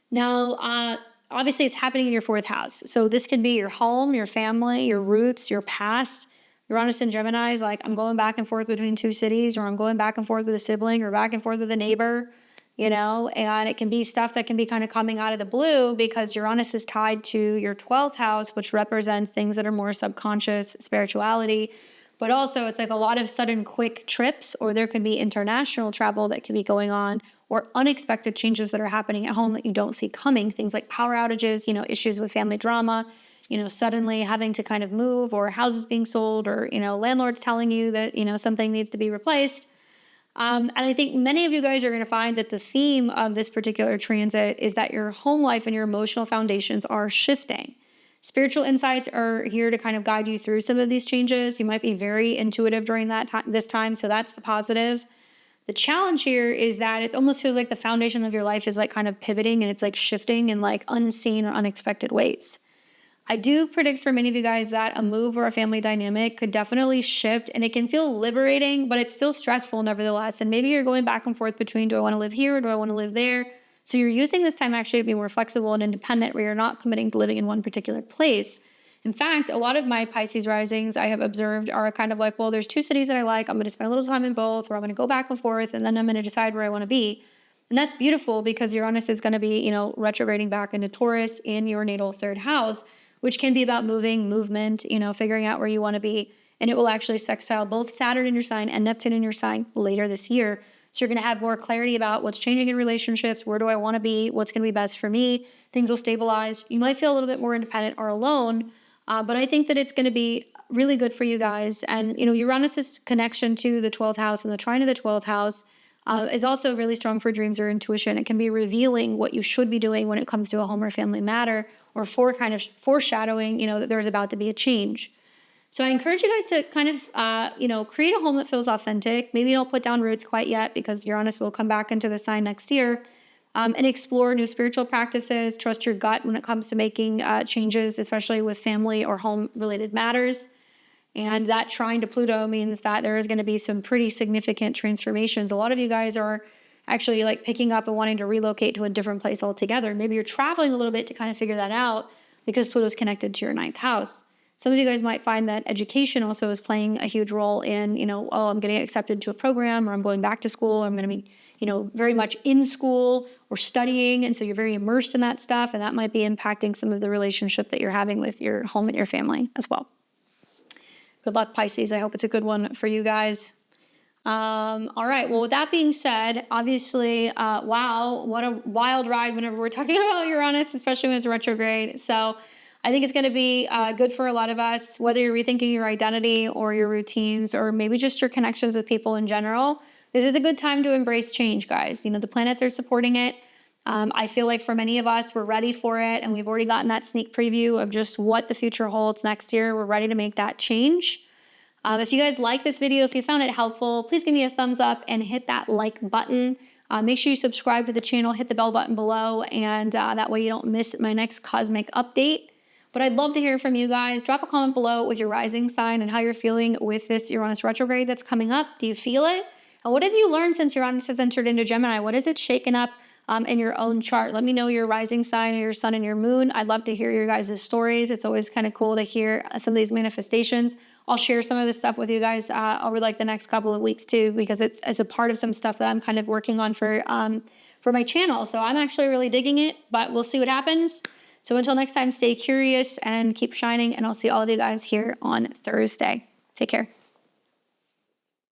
Now, obviously it's happening in your fourth house. So this could be your home, your family, your roots, your past. Uranus and Gemini is like, I'm going back and forth between two cities, or I'm going back and forth with a sibling, or back and forth with a neighbor, and it can be stuff that can be kind of coming out of the blue because Uranus is tied to your 12th house, which represents things that are more subconscious, spirituality. But also it's like a lot of sudden quick trips, or there could be international travel that could be going on, or unexpected changes that are happening at home that you don't see coming. Things like power outages, issues with family drama, suddenly having to kind of move, or houses being sold, or, landlords telling you that, something needs to be replaced. And I think many of you guys are going to find that the theme of this particular transit is that your home life and your emotional foundations are shifting. Spiritual insights are here to kind of guide you through some of these changes. You might be very intuitive during this time, so that's the positive. The challenge here is that it almost feels like the foundation of your life is like kind of pivoting, and it's like shifting in like unseen or unexpected ways. I do predict for many of you guys that a move or a family dynamic could definitely shift, and it can feel liberating, but it's still stressful nevertheless. And maybe you're going back and forth between, do I want to live here or do I want to live there? So you're using this time actually to be more flexible and independent, where you're not committing to living in one particular place. In fact, a lot of my Pisces risings I have observed are kind of like, well, there's two cities that I like. I'm going to spend a little time in both, or I'm going to go back and forth, and then I'm going to decide where I want to be. And that's beautiful because Uranus is going to be, retrograding back into Taurus in your natal third house, which can be about movement, figuring out where you want to be. And it will actually sextile both Saturn in your sign and Neptune in your sign later this year. So you're going to have more clarity about what's changing in relationships, where do I want to be, what's going to be best for me. Things will stabilize. You might feel a little bit more independent or alone, but I think that it's going to be really good for you guys. And, Uranus's connection to the 12th house and the trine of the 12th house is also really strong for dreams or intuition. It can be revealing what you should be doing when it comes to a home or family matter, or for kind of foreshadowing, that there's about to be a change. So I encourage you guys to kind of, create a home that feels authentic. Maybe don't put down roots quite yet because Uranus will come back into the sign next year, and explore new spiritual practices. Trust your gut when it comes to making changes, especially with family or home-related matters. And that trine to Pluto means that there is going to be some pretty significant transformations. A lot of you guys are actually like picking up and wanting to relocate to a different place altogether. Maybe you're traveling a little bit to kind of figure that out because Pluto's connected to your 9th house. Some of you guys might find that education also is playing a huge role in, I'm getting accepted to a program, or I'm going back to school, or I'm going to be, very much in school or studying. And so you're very immersed in that stuff. And that might be impacting some of the relationship that you're having with your home and your family as well. Good luck, Pisces. I hope it's a good one for you guys. All right. Well, with that being said, obviously, wow, what a wild ride whenever we're talking about Uranus, especially when it's retrograde. So I think it's going to be good for a lot of us, whether you're rethinking your identity or your routines, or maybe just your connections with people in general. This is a good time to embrace change, guys. The planets are supporting it. I feel like for many of us, we're ready for it, and we've already gotten that sneak preview of just what the future holds next year. We're ready to make that change. If you guys like this video, if you found it helpful, please give me a thumbs up and hit that like button. Make sure you subscribe to the channel, hit the bell button below, and that way you don't miss my next cosmic update. But I'd love to hear from you guys. Drop a comment below with your rising sign and how you're feeling with this Uranus retrograde that's coming up. Do you feel it? And what have you learned since Uranus has entered into Gemini? What has it shaken up in your own chart? Let me know your rising sign, or your sun and your moon. I'd love to hear your guys' stories. It's always kind of cool to hear some of these manifestations. I'll share some of this stuff with you guys over like the next couple of weeks too, because it's a part of some stuff that I'm kind of working on for my channel. So I'm actually really digging it, but we'll see what happens. So until next time, stay curious and keep shining, and I'll see all of you guys here on Thursday. Take care.